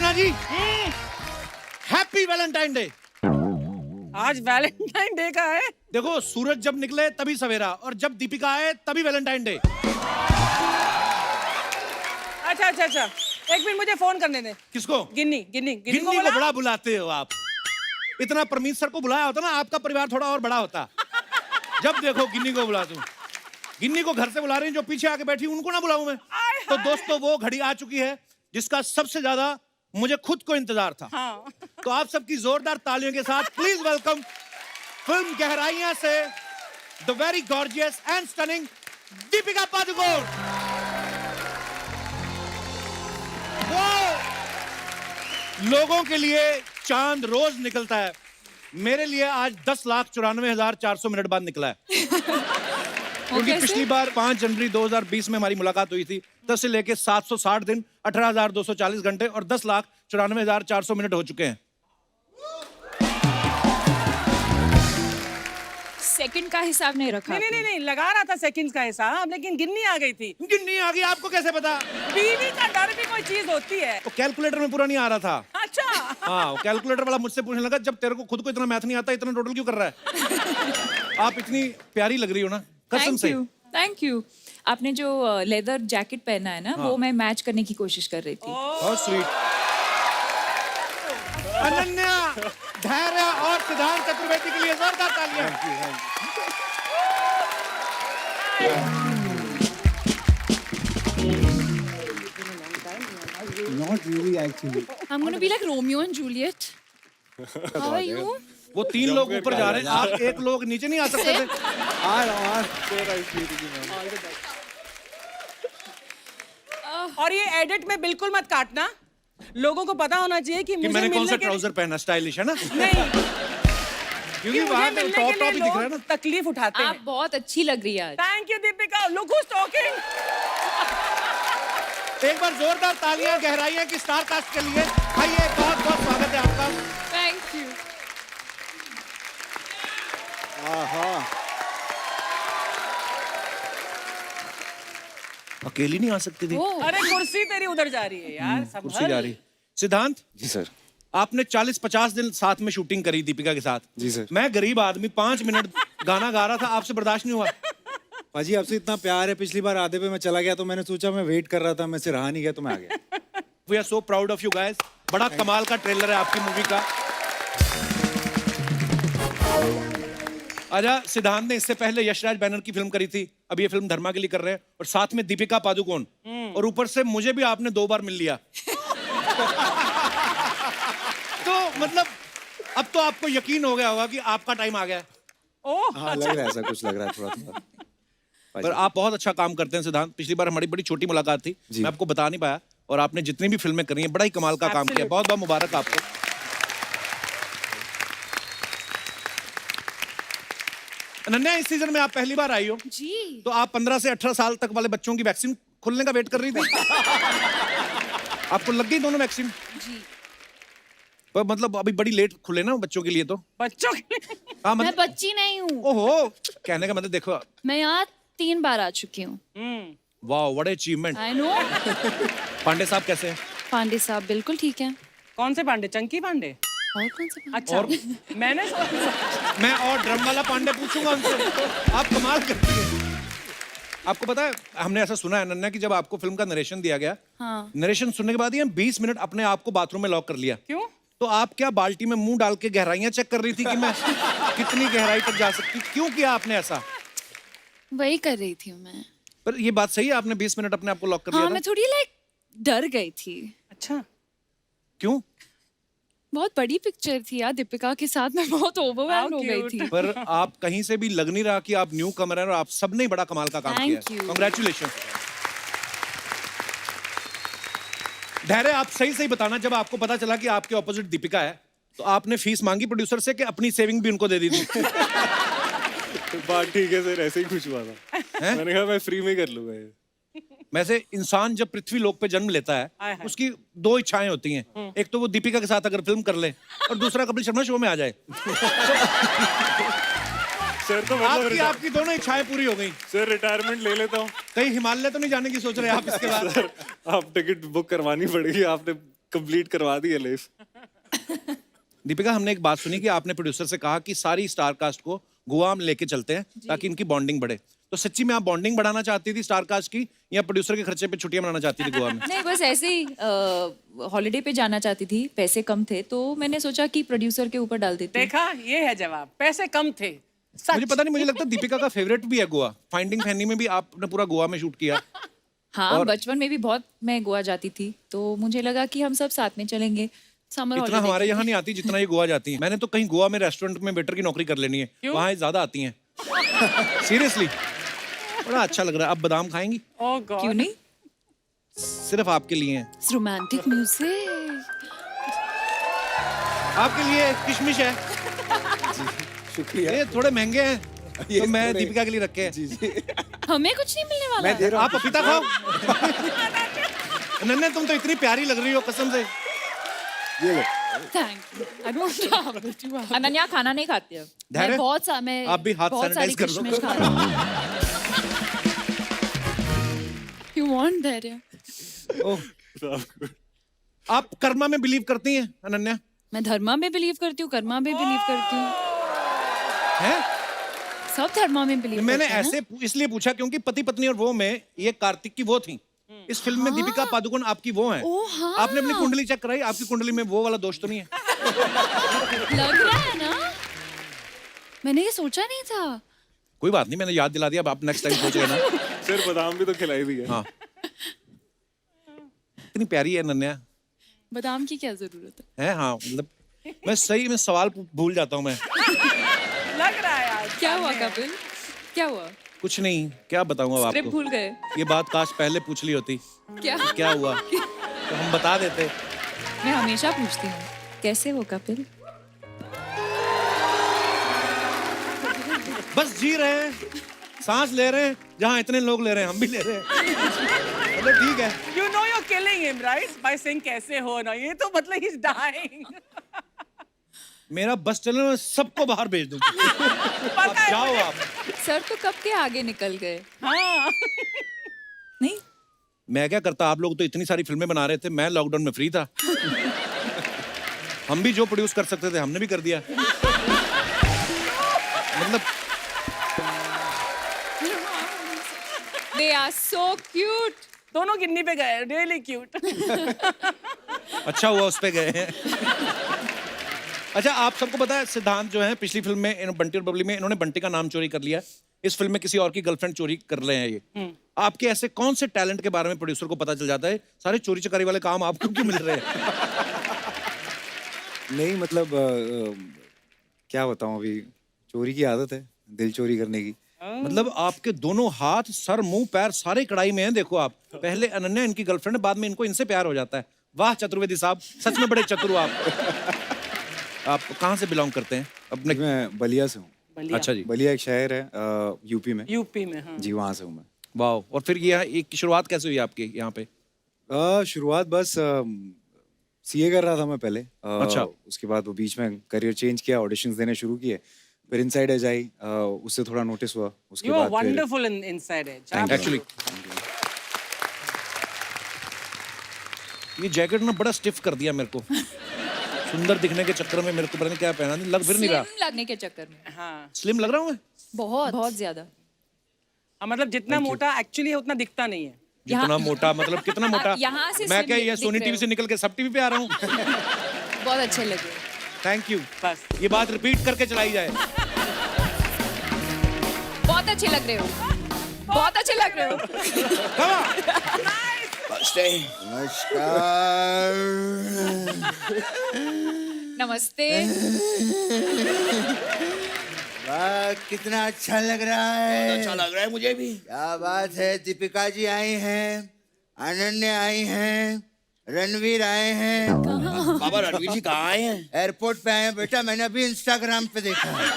रचना जी, happy Valentine day. आज Valentine day का है। देखो, सूरज जब निकले तभी सवेरा, और जब दीपिका आए तभी वैलेंटाइन डे। अच्छा अच्छा अच्छा, एक मिनट मुझे फोन करने दे। किसको? गिन्नी गिन्नी गिन्नी गिन्नी को बुला। बड़ा बुलाते हो आप। इतना परमीत सर को बुलाया होता ना, आपका परिवार थोड़ा और बड़ा होता। जब देखो गिन्नी को बुला दूं। गिन्नी को घर से बुला रही हैं, जो पीछे आके बैठी उनको ना बुलाऊं मैं? तो दोस्तों, वो घड़ी आ चुकी है जिसका सबसे ज्यादा मुझे खुद को इंतजार था। हाँ। तो आप सबकी जोरदार तालियों के साथ प्लीज वेलकम फिल्म गहराइयां से the very gorgeous and stunning Deepika Padukone. वो लोगों के लिए चांद रोज निकलता है, मेरे लिए आज 10,94,400 मिनट बाद निकला है। क्योंकि पिछली बार 5 जनवरी 2020 में हमारी मुलाकात हुई थी, तब से लेके 760 दिन, 18,240 घंटे और 10,94,400 मिनट हो चुके हैं। सेकंड का हिसाब नहीं रखा। नहीं, लगा रहा था सेकंड्स का हिसाब, लेकिन गिन्नी आ गई थी। गिन्नी आ गई, आपको कैसे पता? बीवी का डर भी कोई चीज होती है। तो कैलकुलेटर में पूरा नहीं आ रहा था। अच्छा। हाँ, कैलकुलेटर वाला मुझसे पूछने लगा, जब तेरे को खुद को इतना मैथ नहीं आता, इतना टोटल क्यों कर रहा है? आप इतनी प्यारी लग रही हो ना, कसम से। Thank you. आपने जो लेदर जैकेट पहना है ना, वो मैं मैच करने की कोशिश कर रही थी। बहुत स्वीट। अनन्या, धैर्य और सिद्धांत चतुर्वेदी के लिए जोरदार तालियां। Not really, actually. I'm going to be like Romeo and Juliet. How are you? वो 3 लोग ऊपर जा रहे हैं, आप 1 लोग नीचे नहीं आ सकते थे? और ये एडिट में बिल्कुल मत काटना, लोगों को पता होना चाहिए कि मुझे मैंने कौन सा मिलने के ट्राउजर पहना, स्टाइलिश है ना? नहीं, क्योंकि मुझे वहां मिलने टॉप के टॉप लिए ही दिख रहा है लोग ना। तकलीफ उठाते आप हैं। बहुत अच्छी लग रही है आज। Thank you Deepika, look who's talking. एक बार जोरदार तालियां गहराइयां की स्टार कास्ट के लिए। आइए, बहुत बहुत स्वागत है आपका। Thank you. अकेली नहीं आ सकती थी? अरे कुर्सी तेरी उधर जा रही है यार, कुर्सी जा रही। सिद्धांत जी सर। आपने 40-50 दिन साथ में शूटिंग करी दीपिका के साथ। जी सर। मैं गरीब आदमी 5 मिनट गाना गा रहा था, आपसे बर्दाश्त नहीं हुआ? पाजी आपसे इतना प्यार है, पिछली बार आधे पे मैं चला गया तो मैंने सोचा, मैं वेट कर रहा था, मैं से रहा नहीं गया तो मैं आ गया। We are so proud of you guys. बड़ा कमाल का ट्रेलर है आपकी मूवी का। आजा, सिद्धांत ने इससे पहले यशराज बैनर की फिल्म करी थी, अब ये फिल्म धर्मा के लिए कर रहे हैं, और साथ में दीपिका पादुकोण, और ऊपर से मुझे भी आपने 2 बार मिल लिया। तो मतलब अब तो आपको यकीन हो गया होगा कि आपका टाइम आ गया है। ओह, हाँ लग रहा है, ऐसा कुछ लग रहा है थोड़ा थोड़ा। पर आप बहुत अच्छा काम करते हैं सिद्धांत। पिछली बार हमारी बड़ी छोटी मुलाकात थी, मैं आपको बता नहीं पाया, और आपने जितनी भी फिल्में करी हैं, बड़ा ही कमाल का काम किया। बहुत बहुत मुबारक आपको। अनन्या, इस सीजन में आप पहली बार आई हो जी। तो आप 15 से 18 साल तक वाले बच्चों की वैक्सीन खुलने का वेट कर रही थी। आपको लग गई दोनों वैक्सीन? जी। पर मतलब अभी बड़ी लेट खुले ना बच्चों के लिए तो। बच्चों के लिए। हाँ मैं मतलब, बच्ची नहीं हूँ। ओहो, कहने का मतलब देखो। मैं यहाँ 3 बार आ चुकी हूँ। वाह, what achievement. I know. Pandey साहब कैसे हैं? पांडे साहब बिल्कुल ठीक है। कौन से पांडे? चंकी पांडे? और कौन सा? अच्छा, और? मैंने मैं और ड्रम वाला पांडे पूछूंगा उनसे। आप कमाल करती हैं। आपको पता है, हमने ऐसा सुना है अनन्या कि जब आपको फिल्म का नरेशन दिया गया, नरेशन सुनने के बाद ही 20 मिनट अपने आप को बाथरूम में लॉक कर लिया। क्यों? तो आप क्या बाल्टी में मुंह डाल के गहराइयां चेक कर रही थी कि मैं कितनी गहराई तक जा सकती? क्यों किया आपने ऐसा? वही कर रही थी मैं। पर ये बात सही है, आपने 20 मिनट अपने आप को लॉक कर लिया हाँ, था? मैं थोड़ी डर गई थी। अच्छा, क्यों? बहुत बड़ी पिक्चर थी यार, दीपिका के साथ मैं बहुत ओवरवेल्म हो गई थी। पर आप कहीं से भी लग नहीं रहा कि आप न्यू कमर हैं, और आप सबने बड़ा कमाल का काम किया है। कांग्रेचुलेशन। धैर्य, आप सही सही बताना, जब आपको पता चला कि आपके ऑपोजिट दीपिका है, तो आपने फीस मांगी प्रोड्यूसर से कि अपनी सेविंग भी उनको दे दी थी? बात ठीक है सर, ऐसे ही खुश हुआ था। मैंने कहा मैं फ्री में कर लूंगा ये। वैसे इंसान जब पृथ्वी लोक पे जन्म लेता है, उसकी 2 इच्छाएं होती हैं। एक तो वो दीपिका के साथ अगर फिल्म कर ले, और दूसरा कपिल शर्मा शो में आ जाए। सर तो मतलब आपकी दोनों इच्छाएं पूरी हो गई। सर रिटायरमेंट ले लेता हूँ। कहीं हिमालय तो नहीं जाने की सोच रहे आप इसके बाद? सर आप टिकट बुक करवानी पड़ेगी, आपने कंप्लीट करवा दी है लेस। दीपिका, हमने एक बात सुनी कि आपने प्रोड्यूसर से कहा कि सारी स्टार कास्ट को गोवा में लेके चलते हैं ताकि इनकी बॉन्डिंग बढ़े। तो सच्ची में आप बॉन्डिंग बढ़ाना चाहती थी स्टार कास्ट की, या प्रोड्यूसर के खर्चे पे छुट्टियां मनाना चाहती थी गोवा में? नहीं, बस ऐसे ही हॉलीडे पे जाना चाहती थी, पैसे कम थे तो मैंने सोचा कि प्रोड्यूसर के ऊपर डाल देती हूँ। देखा, ये है जवाब, पैसे कम थे। मुझे पता नहीं, मुझे लगता है दीपिका का फेवरेट भी है गोवा। फाइंडिंग फैनी में भी आपने पूरा गोवा में शूट किया। हाँ, बचपन में भी बहुत मैं गोवा जाती थी, तो मुझे लगा कि हम सब साथ में चलेंगे समर इतना हॉलीडे। हमारे यहाँ नहीं आती जितना ये गोवा जाती है। मैंने तो कहीं गोवा में रेस्टोरेंट में वेटर की नौकरी कर लेनी है, वहाँ ज्यादा आती हैं। सीरियसली, बड़ा अच्छा लग रहा है। अब बादाम खाएंगी? ओह गॉड, क्यों नहीं? सिर्फ आपके लिए हैं। Romantic music. आपके लिए किशमिश है, शुक्रिया। ये थोड़े महंगे हैं ये तो मैं थोड़े- दीपिका के लिए रखे हैं। जी जी, हमें कुछ नहीं मिलने वाला। मैं दे रहा आप पपीता खाओ। नन्हे, तुम तो इतनी प्यारी लग रही हो कसम से। हूँ। ये लो। अनन्या खाना नहीं खाती है। धैर्य? मैं बहुत सा मैं आप भी हाथ बहुत सारी sanitize कर दो। किशमिश खा रही हूँ। You want धैर्य? ओह, आप कर्मा में बिलीव करती हैं अनन्या? मैं धर्मा में बिलीव करती हूँ, कर्मा में बिलीव करती हूँ, हैं? सब धर्मा में बिलीव मैंने करते हैं ना। ऐसे इसलिए पूछा क्योंकि पति पत्नी और वो में ये कार्तिक की वो थी। इस फिल्म में दीपिका पादुकोण आपकी वो है। ओह, हाँ। आपने अपनी कुंडली चेक कराई? आपकी कुंडली में वो वाला दोष तो नहीं है? लग रहा है ना, मैंने ये सोचा नहीं था। कोई बात नहीं, मैंने याद दिला दिया। अब आप नेक्स्ट टाइम सोच लेना। सिर्फ बादाम भी तो खिलाई दी है। हाँ, इतनी प्यारी है अनन्या। बादाम की क्या जरूरत है? है हाँ, मतलब मैं सही में सवाल भूल जाता हूँ मैं। लग रहा है आज। क्या हुआ कपिल, क्या हुआ? कुछ नहीं, क्या बताऊंगा अब स्क्रिप्ट आपको। भूल गए ये बात काश पहले पूछ ली होती क्या? क्या हुआ, तो हम बता देते। मैं हमेशा पूछती हूँ, कैसे हो कपिल? बस जी रहे हैं, सांस ले रहे हैं, जहाँ इतने लोग ले रहे हैं हम भी ले रहे हैं। मतलब ठीक है। You know you're killing him, right? By saying कैसे हो ना, ये तो मतलब he's dying. मेरा बस चलने में सबको बाहर भेज दूं। अब जाओ आप। सर तो कब के आगे निकल गए। हाँ। नहीं, मैं क्या करता, आप लोग तो इतनी सारी फिल्में बना रहे थे, मैं लॉकडाउन में फ्री था। हम भी जो प्रोड्यूस कर सकते थे हमने भी कर दिया। मतलब they are so cute. दोनों गिन्नी पे गए, really cute. अच्छा हुआ उस पे गए हैं। अच्छा, आप सबको पता है सिद्धांत जो है पिछली फिल्म में बंटी और बबली में इन्होंने बंटी का नाम चोरी कर लिया। इस फिल्म में किसी और की गर्लफ्रेंड चोरी कर रहे हैं ये। आपके ऐसे कौन से टैलेंट के बारे में प्रोड्यूसर को पता चल जाता है? सारे चोरी चकारी वाले काम आपको क्यों मिल रहे हैं? नहीं मतलब क्या बताऊं, अभी चोरी की आदत है, दिल चोरी करने की। मतलब आपके दोनों हाथ, सर, मुंह, पैर सारे कढ़ाई में हैं। देखो आप, पहले अनन्या इनकी गर्लफ्रेंड है, बाद में इनको इनसे प्यार हो जाता है। वाह चतुर्वेदी साहब, सच में बड़े चतुर हो आप। आप कहाँ से बिलोंग करते हैं अपने? मैं बलिया से हूँ। बलिया। अच्छा जी, बलिया एक शहर है यूपी में। यूपी में, हाँ। जी, वहाँ से हूँ मैं। वाह। और फिर ये एक शुरुआत कैसे हुई आपकी यहाँ पे? शुरुआत बस सीए कर रहा था मैं पहले। अच्छा। उसके बाद वो बीच में करियर चेंज किया, ऑडिशंस देने शुरू किए, फिर इनसाइड एज आई, उससे थोड़ा नोटिस हुआ। उसके You are बाद फिर wonderful inside edge. Thank you. Actually ये जैकेट ना बड़ा स्टिफ कर दिया मेरे को। सुंदर दिखने के चक्कर में मेरे को पता नहीं क्या पहना, नहीं लग फिर नहीं रहा। Slim लगने के चक्कर में हाँ। स्लिम लग रहा हूँ मैं? बहुत बहुत ज्यादा। हाँ, मतलब जितना मोटा एक्चुअली है उतना दिखता नहीं है। जितना मोटा मतलब कितना मोटा? यहाँ से मैं slim क्या ये दिख सोनी रहे टीवी हो। से निकल के सब टीवी पे आ रहा हूँ? बहुत अच्छे लगे। Thank you. बस। ये बात रिपीट करके चलाई जाए। बहुत अच्छे लग रहे हो, बहुत अच्छे लग रहे हो। नमस्ते। वाह, कितना अच्छा लग रहा है। अच्छा लग रहा है मुझे भी। क्या बात है। दीपिका जी आई हैं, अनन्या आई हैं, रणवीर आए हैं। बाबा रणवीर जी कहाँ आए हैं? एयरपोर्ट पे आए हैं बेटा, मैंने अभी इंस्टाग्राम पे देखा है।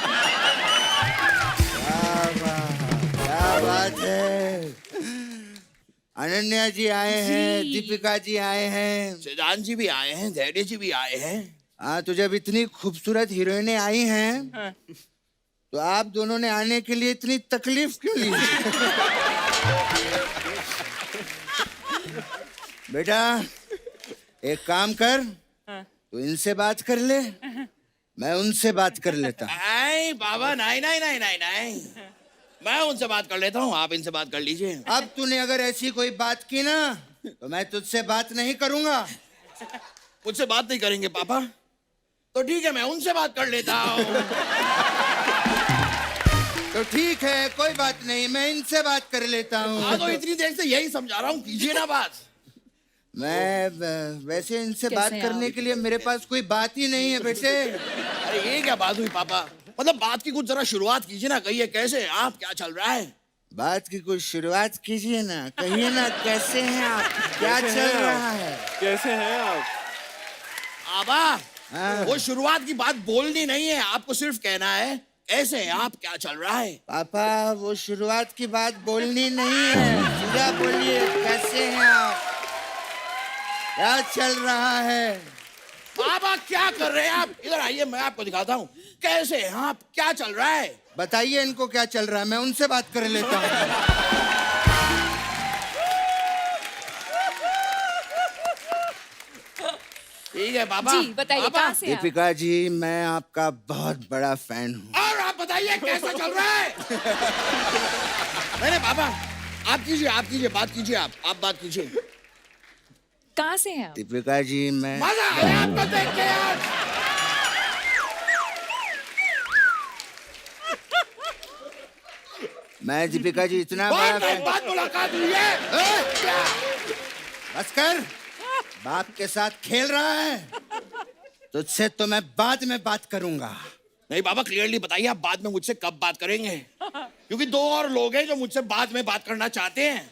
क्या बात है। अनन्या जी आए हैं, दीपिका जी आए हैं। सिद्धांत जी भी आए हैं, धैर्य जी भी आए हैं। हाँ, तो जब इतनी खूबसूरत हीरोइनें आई हैं, तो आप दोनों ने आने के लिए इतनी तकलीफ क्यों ली? बेटा, एक काम कर, तू इनसे बात कर ले, मैं उनसे बात कर लेता हूँ। नहीं बाबा, नहीं नहीं नहीं नहीं नहीं, मैं उनसे बात कर लेता हूँ, आप इनसे बात कर लीजिए। अब तूने अगर ऐसी कोई बात की ना, तो मैं तुझसे बात नहीं करूंगा। मुझसे बात नहीं करेंगे पापा? तो ठीक है, मैं उनसे बात कर लेता हूँ। तो ठीक है, कोई बात नहीं, मैं इनसे बात कर लेता हूँ। हाँ, तो इतनी देर से यही समझा रहा हूँ, कीजिए ना बात। वैसे इनसे कैसे बात हैं करने आप? के लिए मेरे पास कोई बात ही नहीं है बेटे। अरे ये क्या बात हुई पापा? मतलब बात की कुछ जरा शुरुआत कीजिए ना, कहिए कैसे हैं आप, क्या चल रहा है? बात की कुछ शुरुआत कीजिए ना, कहिए ना कैसे हैं आप, क्या चल रहा है? कैसे हैं आप? आबा, हाँ। वो शुरुआत की बात बोलनी नहीं है, आपको सिर्फ कहना है ऐसे हैं आप, क्या चल रहा है? पापा, वो शुरुआत की बात बोलनी नहीं है, सीधा बोलिए कैसे हैं आप, क्या चल रहा है? बाबा क्या कर रहे हैं आप? इधर आइए, मैं आपको दिखाता हूँ कैसे हैं आप, क्या चल रहा है। बताइए इनको क्या चल रहा है, मैं उनसे बात कर लेता हूँ। ठीक है बाबा। जी बताइए, बाबा, कहाँ से आप? दीपिका जी, मैं आपका बहुत बड़ा फैन हूँ। और आप बताइए कैसा चल रहा है? नहीं बाबा, आप कीजिए, बात कीजिए, आप बात कीजिए। कहाँ से हैं आप? दीपिका जी, मैं मजा आया आपको देख के यार। मैं दीपिका जी इतना बड़ा बहुत फैन। दिन बाद मुलाकात हुई है। क्या? बस कर, बाप के साथ खेल रहा है, तुझसे तो मैं बाद में बात करूंगा। नहीं बाबा, क्लियरली बताइए आप बाद में मुझसे कब बात करेंगे? क्योंकि दो और लोग हैं जो मुझसे बाद में बात करना चाहते हैं।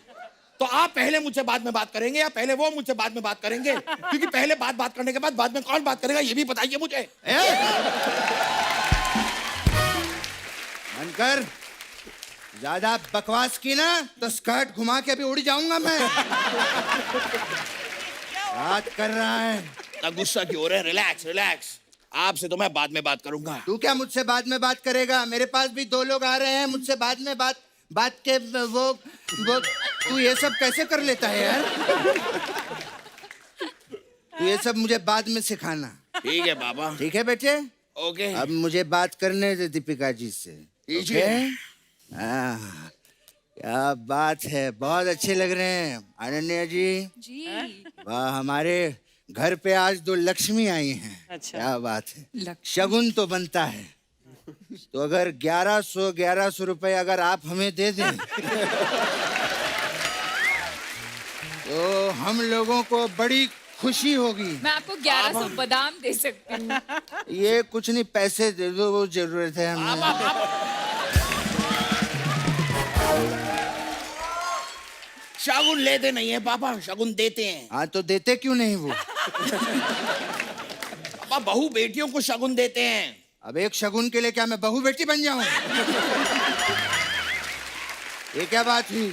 तो आप पहले मुझसे बाद में बात करेंगे या पहले वो मुझसे बाद में बात करेंगे? क्योंकि पहले बात करने के बाद में कौन बात करेगा, ये भी बताइए मुझे। मनकर, ज्यादा बकवास की ना तो स्कर्ट घुमा के अभी उड़ जाऊंगा मैं। बात कर रहा है। ना गुस्सा क्यों हो रहे हैं? रिलैक्स रिलैक्स, आपसे तो मैं बाद में बात करूंगा। तू क्या मुझसे बाद में बात करेगा? मेरे पास भी दो लोग आ रहे हैं मुझसे बाद में बात के वो तू ये सब कैसे कर लेता है यार? तू ये सब मुझे बाद में सिखाना। ठीक है बाबा। ठीक है बेटे, ओके। अब मुझे बात करने दे दीपिका जी से। कीजिए। ओके? क्या बात है, बहुत अच्छे लग रहे हैं अनन्या जी। जी वाह, हमारे घर पे आज दो लक्ष्मी आई हैं। अच्छा। क्या बात है, लक्ष्मी। शगुन तो बनता है। तो अगर 1100 रुपए अगर आप हमें दे दें तो हम लोगों को बड़ी खुशी होगी। मैं आपको 1100 बादाम दे सकती हूँ। ये कुछ नहीं, पैसे दे दो, वो जरूरत है हमें। शगुन लेते नहीं है पापा, शगुन देते हैं। हाँ, तो देते क्यों नहीं वो? पापा बहू बेटियों को शगुन देते हैं। अब एक शगुन के लिए क्या मैं बहू बेटी बन जाऊं? ये क्या बात हुई?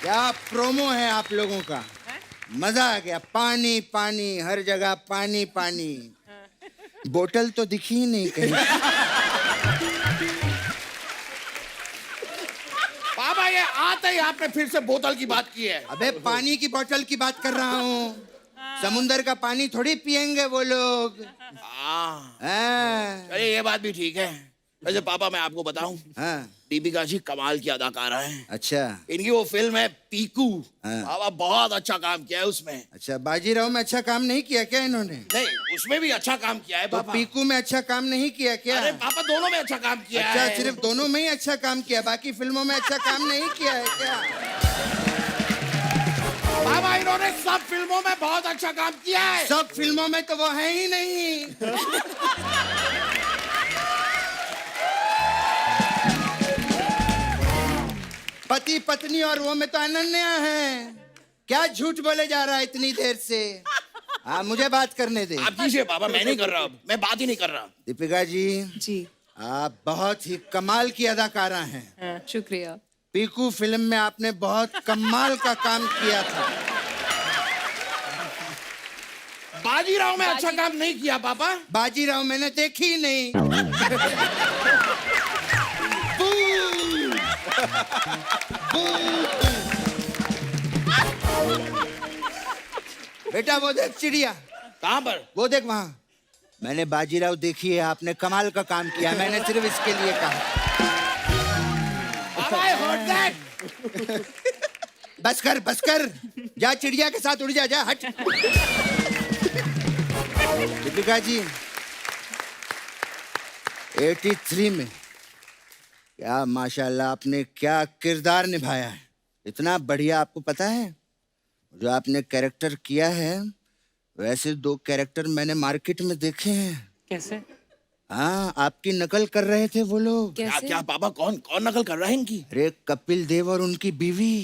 क्या प्रोमो है आप लोगों का? मजा आ गया। पानी पानी, हर जगह पानी पानी। बोतल तो दिखी ही नहीं कहीं। पापा ये आते ही आपने फिर से बोतल की बात की है। अबे पानी की बोतल की बात कर रहा हूँ। समुंदर का पानी थोड़ी पियेंगे वो लोग। हाँ, हाँ, अरे ये बात भी ठीक है। वैसे पापा मैं आपको बताऊं, हाँ, दीपिका जी कमाल की अदाकारा हैं। अच्छा इनकी वो फिल्म है पीकू, हाँ। पापा बहुत अच्छा काम किया है उसमें। अच्छा। बाजीराव में अच्छा काम नहीं किया क्या इन्होंने? नहीं, उसमें भी अच्छा काम किया है तो पापा। पीकू में अच्छा काम नहीं किया क्या? अरे पापा दोनों में अच्छा काम किया अच्छा, है। सिर्फ दोनों में ही अच्छा काम किया, बाकी फिल्मों में अच्छा काम नहीं किया है क्या? पापा इन्होंने सब फिल्मों में बहुत अच्छा काम किया है। सब फिल्मों में तो वो है ही नहीं। पति पत्नी और वो में तो अनन्या है। क्या झूठ बोले जा रहा है इतनी देर से? हाँ, मुझे बात करने दे। आप कीजिए पापा, मैं नहीं कर रहा, मैं बात ही नहीं कर रहा। दीपिका जी, जी आप बहुत ही कमाल की अदाकारा हैं। शुक्रिया। पीकू फिल्म में आपने बहुत कमाल का काम किया था। बाजीराव में अच्छा काम नहीं किया पापा। बाजीराव मैंने देखी ही नहीं। बेटा वो देख चिड़िया, कहाँ पर? वो देख वहां। मैंने बाजीराव देखी है, आपने कमाल का काम किया, मैंने सिर्फ इसके लिए कहा। बाबा I heard that. बस कर, जा चिड़िया के साथ उड़ जा, जा हट। दीपिका जी 83 में क्या माशाल्लाह आपने क्या किरदार निभाया है, इतना बढ़िया। आपको पता है जो आपने कैरेक्टर किया है, वैसे 2 कैरेक्टर मैंने मार्केट में देखे हैं। कैसे? हाँ, आपकी नकल कर रहे थे वो लोग। क्या कैसे? क्या बाबा, कौन नकल कर रहा है इनकी? अरे कपिल देव और उनकी बीवी।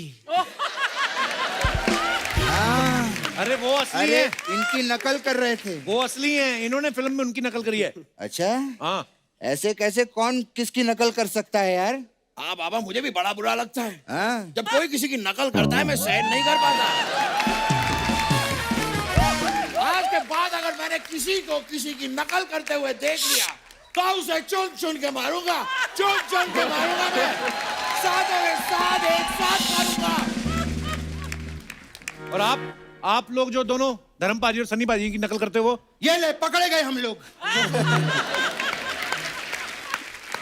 हाँ, अरे वो असली अरे है, इनकी नकल कर रहे थे। वो असली हैं, इन्होंने फिल्म में उनकी नकल करी है। अच्छा, हाँ ऐसे कैसे कौन किसकी नकल कर सकता है यार? हाँ बाबा, मुझे भी बड़ा बुरा लगता है हाँ, जब कोई किसी की नकल करता है, मैं सहन नहीं कर पाता। आज के बाद अगर मैंने किसी को किसी की नकल करते हुए देख लिया तो उसे चुन के मारूंगा, चुन के मारूंगा मैं, साथों के साथ एक साथ मारूंगा। और आप लोग जो दोनों धर्म पाजी और सन्नी पाजी की नकल करते हो, वो ये ले पकड़े गए हम लोग।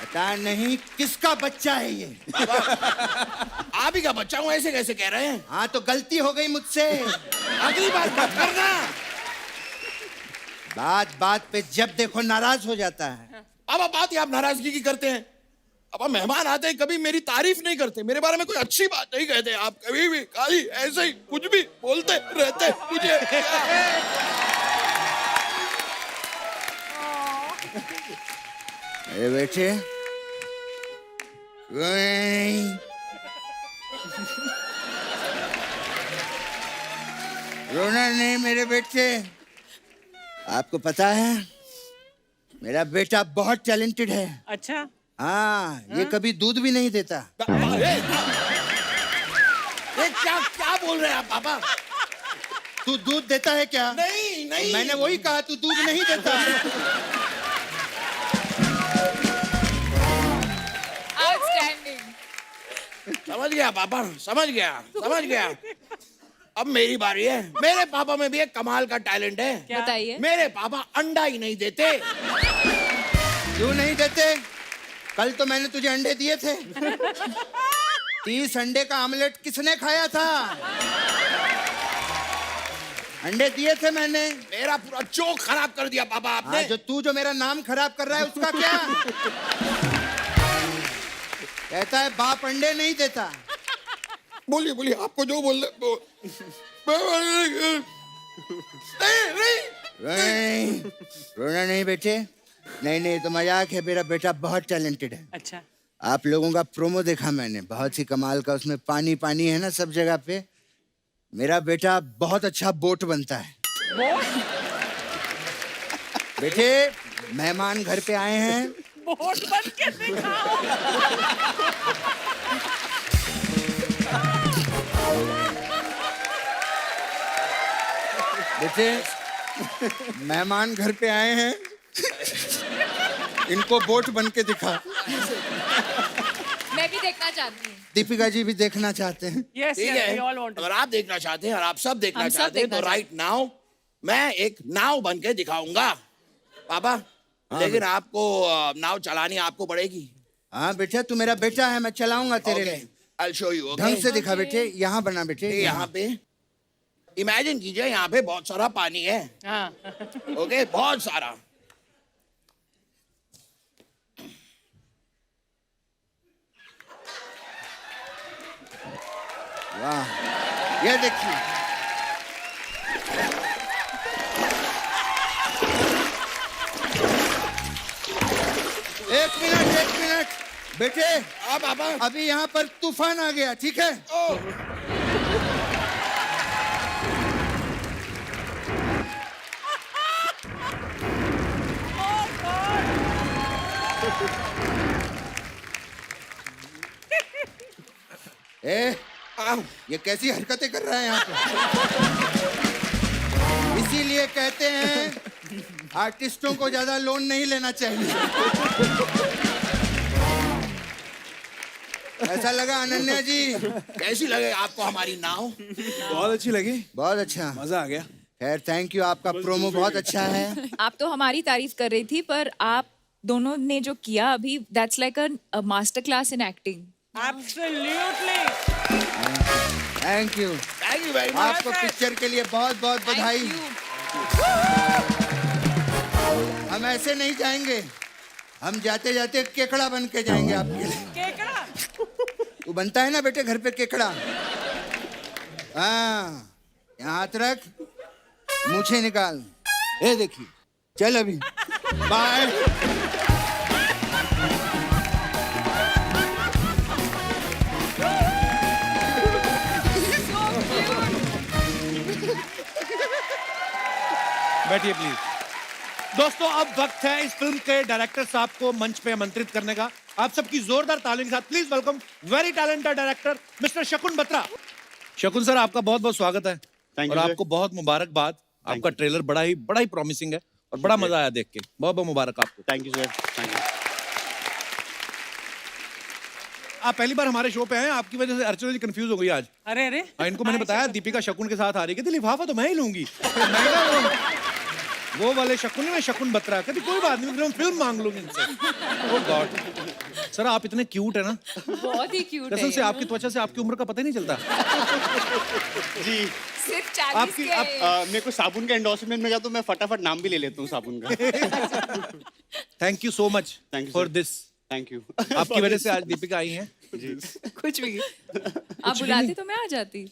पता नहीं किसका बच्चा है ये। आप ही का बच्चा हूँ, ऐसे कैसे कह रहे हैं? हाँ तो गलती हो गई मुझसे। अगली बार मत करना। बात पे जब देखो नाराज हो जाता है। अब बात ही आप नाराजगी की करते हैं। अब मेहमान आते हैं, कभी मेरी तारीफ नहीं करते, मेरे बारे में कोई अच्छी बात नहीं कहते। आप कभी भी खाली ऐसे ही कुछ भी बोलते रहते मुझे। अरे बेटे, रोना नहीं मेरे बेटे। आपको पता है मेरा बेटा बहुत टैलेंटेड है। अच्छा, हाँ, ये कभी दूध भी नहीं देता। ये क्या बोल रहे हैं आप पापा? तू दूध देता है क्या? नहीं नहीं, मैंने वही कहा, तू दूध नहीं देता। समझ गया पापा, समझ गया। अब मेरी बारी है। मेरे पापा में भी एक कमाल का टैलेंट है। बताइए। मेरे पापा अंडा ही नहीं देते। क्यों नहीं देते? कल तो मैंने तुझे अंडे दिए थे। 30 अंडे का आमलेट किसने खाया था? अंडे दिए थे मैंने। मेरा पूरा जोक खराब कर दिया पापा आपने। हाँ, जो मेरा नाम खराब कर रहा है उसका क्या? कहता है बाप अंडे नहीं देता। बोलिए आपको जो बोल नहीं, रोना नहीं बेटे, नहीं तो मजाक है। मेरा बेटा बहुत टैलेंटेड है। अच्छा, आप लोगों का प्रोमो देखा मैंने, बहुत ही कमाल का। उसमें पानी है ना सब जगह पे। मेरा बेटा बहुत अच्छा बोट बनता है। बेटे, मेहमान घर पे आए हैं। बोट बन के दिखाओ। बेटे, मेहमान घर पे आए हैं, इनको बोट बन के दिखा। मैं भी देखना चाहती हूँ। दीपिका जी भी देखना चाहते हैं। Yes, ठीक yes, है। we all want to. अगर आप देखना चाहते हैं और आप सब देखना हम सब चाहते हैं देखना तो राइट नाउ मैं एक नाव बन के दिखाऊंगा पापा। लेकिन आपको नाव चलानी आपको पड़ेगी। हाँ बेटा, तू मेरा बेटा है, मैं चलाऊंगा तेरे लिए। I'll show you, okay? ढंग से दिखा बेटे, यहाँ बना बेटे। यहाँ पे इमेजिन कीजिए, यहाँ पे बहुत सारा पानी है। हाँ, ओके, बहुत सारा। वाह, ये देखिए। एक मिनट बेटे, हाँ पापा। अभी यहाँ पर तूफान आ गया, ठीक है? ए, ये कैसी हरकतें कर रहा है यहाँ पे? इसीलिए कहते हैं आर्टिस्टों को ज्यादा लोन नहीं लेना चाहिए। ऐसा लगा अनन्या जी? कैसी लगे आपको हमारी नाव? बहुत अच्छी लगी, बहुत अच्छा। मजा आ गया। खैर थैंक यू, आपका प्रोमो बहुत अच्छा है। आप तो हमारी तारीफ कर रही थी, पर आप दोनों ने जो किया अभी, that's like a master class in acting. Absolutely. Thank you very much. आपको पिक्चर के लिए बहुत बहुत बधाई। हम ऐसे नहीं जाएंगे, हम जाते जाते केकड़ा बन के जाएंगे आपके लिए। केकड़ा? तू बनता है ना बेटे घर पे केकड़ा। हाँ, यहाँ हाथ रख, मूछें निकाल, ये देखिए, चल अभी, बाय। बैठिए प्लीज। दोस्तों अब वक्त है इस फिल्म के डायरेक्टर साहब को मंच पे आमंत्रित करने का। आप सबकी जोरदार तालियों के साथ please welcome very talented director mister शकुन बत्रा। शकुन सर, आपका बहुत बहुत स्वागत है और आपको बहुत मुबारकबाद। आपका ट्रेलर बड़ा ही प्रॉमिसिंग है और बड़ा मजा आया देख के। बहुत बहुत मुबारक आपको। Thank you sir, thank you. आप पहली बार हमारे शो पे आए, आपकी वजह से अर्चना जी कंफ्यूज हो गई आज। अरे अरे। इनको मैंने बताया दीपिका शकुन के साथ आ रही है, कहती लिफाफा तो मैं ही लूंगी। मैं कहा, वो वाले शकुन में शकुन बत्रा, कहती कोई बात नहीं, मैं फिल्म मांग लूंगी इनसे। ओह गॉड सर, आप इतने क्यूट है ना, बहुत ही क्यूट कसम है। से आपकी त्वचा से आपकी उम्र का पता ही नहीं चलता। जी, सिर्फ 40 आपकी- के। मेरे को साबुन का एंडोर्समेंट मिल गया तो मैं फटाफट नाम भी ले लेता हूँ साबुन का। Thank you so much Thank you, for sir. This. Thank you. आपकी वजह से आज दीपिका आई हैं। कुछ भी आप बुलाते तो मैं आ जाती।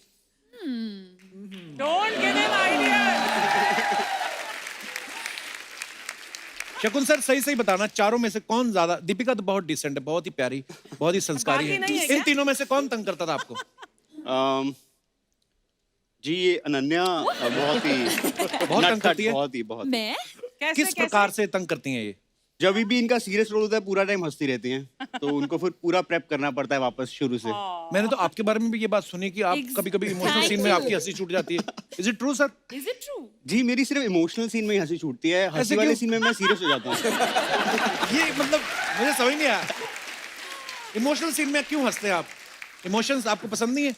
Don't give him ideas. शकुन सर, सही बताना, चारों में से कौन ज्यादा, दीपिका तो बहुत डिसेंट है, बहुत ही प्यारी, बहुत ही संस्कारी बाकी है, नहीं है इन क्या? तीनों में से कौन तंग करता था आपको? जी, ये अनन्या बहुत ही बहुत तंग करती है? बहुत। मैं कैसे किस प्रकार से तंग करती हैं ये? जब भी इनका सीरियस रोल होता है पूरा टाइम हंसती रहती हैं, तो उनको फिर पूरा प्रेप करना पड़ता है वापस शुरू से। मैंने तो आपके बारे में भी ये बात सुनी कि आप कभी-कभी इमोशनल सीन में आपकी हंसी छूट जाती है। Is it true sir? Is it true? जी, मेरी सिर्फ इमोशनल सीन में ही हंसी छूटती है, हंसी वाले क्यों? सीन में मैं सीरियस हो जाता हूँ। ये मतलब मुझे समझ नहीं आया, इमोशनल सीन में क्यों हंसते हैं आप? इमोशंस आपको पसंद नहीं है?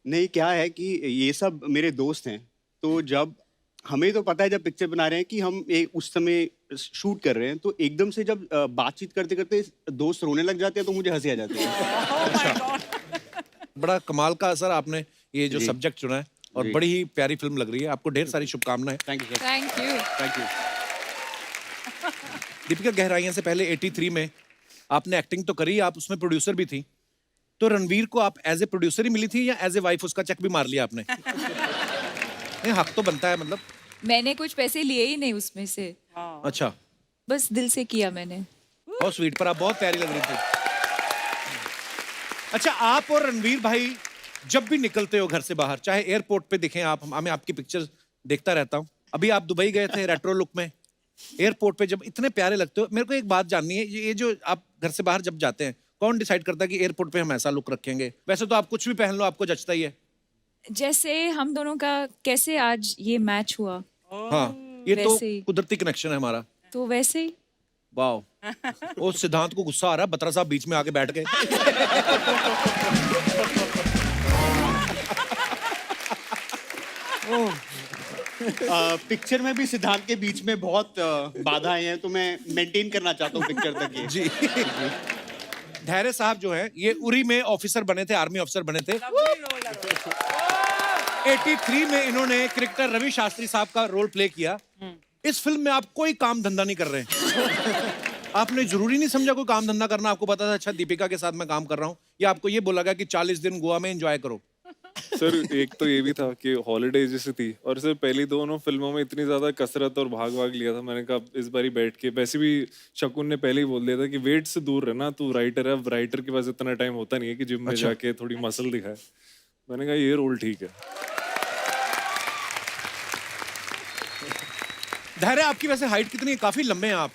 नहीं, क्या है कि ये सब मेरे दोस्त हैं, तो जब हमें तो पता है जब पिक्चर बना रहे हैं कि हम उस समय शूट कर रहे हैं, तो एकदम से जब बातचीत करते करते दोस्त रोने लग जाते हैं तो मुझे हंसी आ जाती है। Oh my God. बड़ा कमाल का सर आपने ये जो जी। सब्जेक्ट चुना है और जी। बड़ी ही प्यारी फिल्म लग रही है। आपको ढेर सारी शुभकामनाएं। Thank you sir, thank you. Thank you. Deepika, Gehraiyaan से पहले 83 में आपने एक्टिंग तो करी, आप उसमें प्रोड्यूसर भी थी, तो रणवीर को आप एज ए प्रोड्यूसर ही मिली थी या एज ए वाइफ उसका चेक भी मार लिया आपने? नहीं, हक तो बनता है मतलब। मैंने कुछ पैसे लिए ही नहीं उसमें से, अच्छा, बस दिल से किया मैंने। बहुत स्वीट, पर आप बहुत प्यारी लग रही थी। अच्छा, आप और रणवीर भाई जब भी निकलते हो घर से बाहर, चाहे एयरपोर्ट पे दिखें आप, मैं आपकी पिक्चर्स देखता रहता हूँ। अभी आप दुबई गए थे रेट्रो लुक में, एयरपोर्ट पे जब इतने प्यारे लगते हो। मेरे को एक बात जाननी है, ये जो आप घर से बाहर जब जाते हैं, कौन डिसाइड करता है कि एयरपोर्ट पे हम ऐसा लुक रखेंगे? वैसे तो आप कुछ भी पहन लो, आपको जचता ही है। जैसे हम दोनों का कैसे आज ये मैच हुआ, हाँ, ये तो वैसे ही। कुदरती कनेक्शन है हमारा। तो वैसे ही। वाह, ओ सिद्धांत को गुस्सा आ रहा है, बत्रा साहब बीच में आके बैठ गए। पिक्चर में भी सिद्धांत के बीच में बहुत बाधाएं हैं, तो मैं मेंटेन करना चाहता हूँ पिक्चर तक ये। जी। धैर्य साहब जो है, ये उरी में ऑफिसर बने थे, आर्मी ऑफिसर बने थे। 83 में इन्होंने क्रिकेटर रवि शास्त्री साहब का रोल प्ले किया। इस फिल्म में आप कोई काम धंधा नहीं कर रहे हैं। आपने जरूरी नहीं समझा कोई काम धंधा करना? आपको पता था अच्छा दीपिका के साथ मैं काम कर रहा हूँ, या आपको ये बोला गया कि 40 दिन गोवा में एंजॉय करो? सर, एक तो ये भी था कि हॉलीडे जैसी थी, और सर पहली दोनों फिल्मों में इतनी ज्यादा कसरत और भाग भाग लिया था, मैंने कहा इस बारी बैठ के, वैसे भी शकुन ने पहले ही बोल दिया था कि वेट से दूर रहना, तू राइटर है, अब राइटर के पास इतना टाइम होता नहीं है कि जिम में जाके थोड़ी मसल दिखाए। मैंने कहा ये रोल ठीक है। धैर्य, आपकी वैसे हाइट कितनी है? काफी लंबे हैं आप।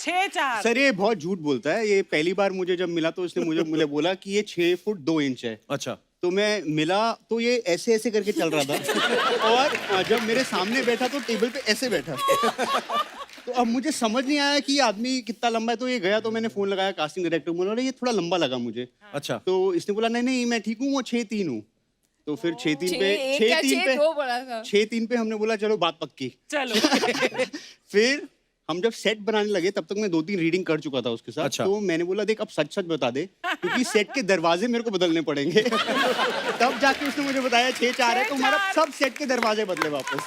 6'4". सर, ये बहुत झूठ बोलता है। ये पहली बार मुझे जब मिला तो इसने मुझे बोला कि ये 6 फुट 2 इंच है। अच्छा, तो मैं मिला तो ये ऐसे ऐसे करके चल रहा था, और जब मेरे सामने बैठा तो टेबल पे ऐसे बैठा। तो अब मुझे समझ नहीं आया कि ये आदमी कितना लंबा है, तो ये गया, तो मैंने फोन लगाया कास्टिंग डायरेक्टर को, बोला ये थोड़ा लंबा लगा मुझे। अच्छा। तो इसने बोला नहीं नहीं मैं ठीक हूँ, वो 6'3" हूँ। तो फिर 6-3 पे एक क्या 6 2 बड़ा था। 6-3 पे हमने बोला चलो बात पक्की। चलो फिर हम जब सेट बनाने लगे तब तक मैं 2-3 रीडिंग कर चुका था उसके साथ। अच्छा। तो मैंने बोला देख अब सच सच बता दे क्योंकि सेट के दरवाजे मेरे को बदलने पड़ेंगे। तब जाके उसने मुझे बताया 6-4 है तो हमारा 6-4 सब सेट के दरवाजे बदले वापस।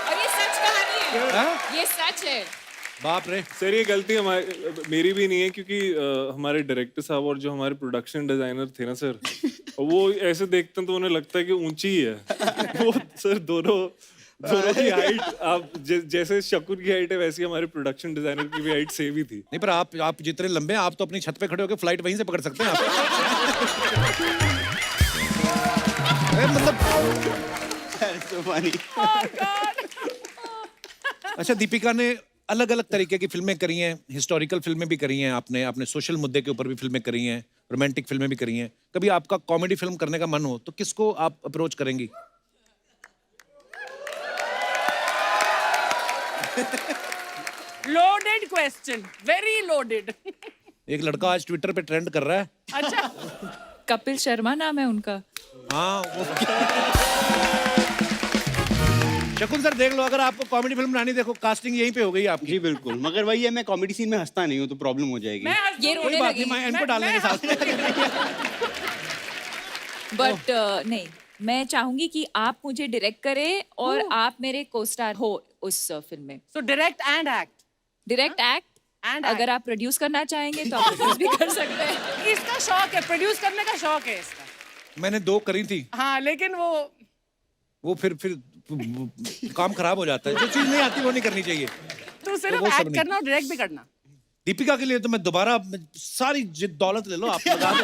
और ये सच कहानी है, हाँ? ये सच है। बाप रे। सर ये गलती मेरी भी नहीं है क्योंकि हमारे डायरेक्टर साहब और जो हमारे प्रोडक्शन डिजाइनर थे ना सर, वो ऐसे देखते हैं तो उन्हें लगता है कि ऊंची ही है। वो सर दोनों की हाइट आप जैसे शकुन की हाइट है वैसी हमारे प्रोडक्शन डिजाइनर की भी हाइट सेम ही थी। नहीं पर आप जितने लंबे हैं आप तो अपनी छत पे खड़े होकर फ्लाइट वहीं से पकड़ सकते हैं आप। मतलब So funny. अच्छा, दीपिका ने अलग अलग तरीके की फिल्में करी हैं, हिस्टोरिकल फिल्में भी करी हैं, आपने सोशल मुद्दे के ऊपर भी फिल्में करी हैं, रोमांटिक फिल्में भी करी हैं। कभी आपका कॉमेडी फिल्म करने का मन हो तो किसको आप अप्रोच करेंगी? Loaded question, very loaded. एक लड़का आज ट्विटर पे ट्रेंड कर रहा है। अच्छा कपिल शर्मा नाम है उनका। हाँ वो शकुन सर देख लो, अगर आपको कॉमेडी फिल्म बनानी, देखो कास्टिंग यहीं पे हो गई आपकी। जी बिल्कुल, मगर वही है मैं कॉमेडी सीन में हंसता नहीं हूँ तो प्रॉब्लम हो जाएगी। मैं हंस ये दूंगी। रोने कोई बात लगी। नहीं, मैं इनको डाल देंगे साथ में। बट नहीं, मैं चाहूंगी कि आप मुझे डायरेक्ट करें और आप मेरे को स्टार हो उस फिल्म में। So direct and act. Direct act, And अगर आप प्रोड्यूस करना चाहेंगे तो आप प्रोड्यूस भी कर सकते हैं। इसका शौक है, प्रोड्यूस करने का शौक है इसका। मैंने 2 करी थी, हाँ लेकिन वो फिर काम खराब हो जाता है। जो चीज नहीं आती वो नहीं करनी चाहिए। तो सिर्फ वो सब एक्ट नहीं। करना और डायरेक्ट भी करना। दीपिका के लिए तो मैं दोबारा सारी दौलत ले लो आप, लगा दो।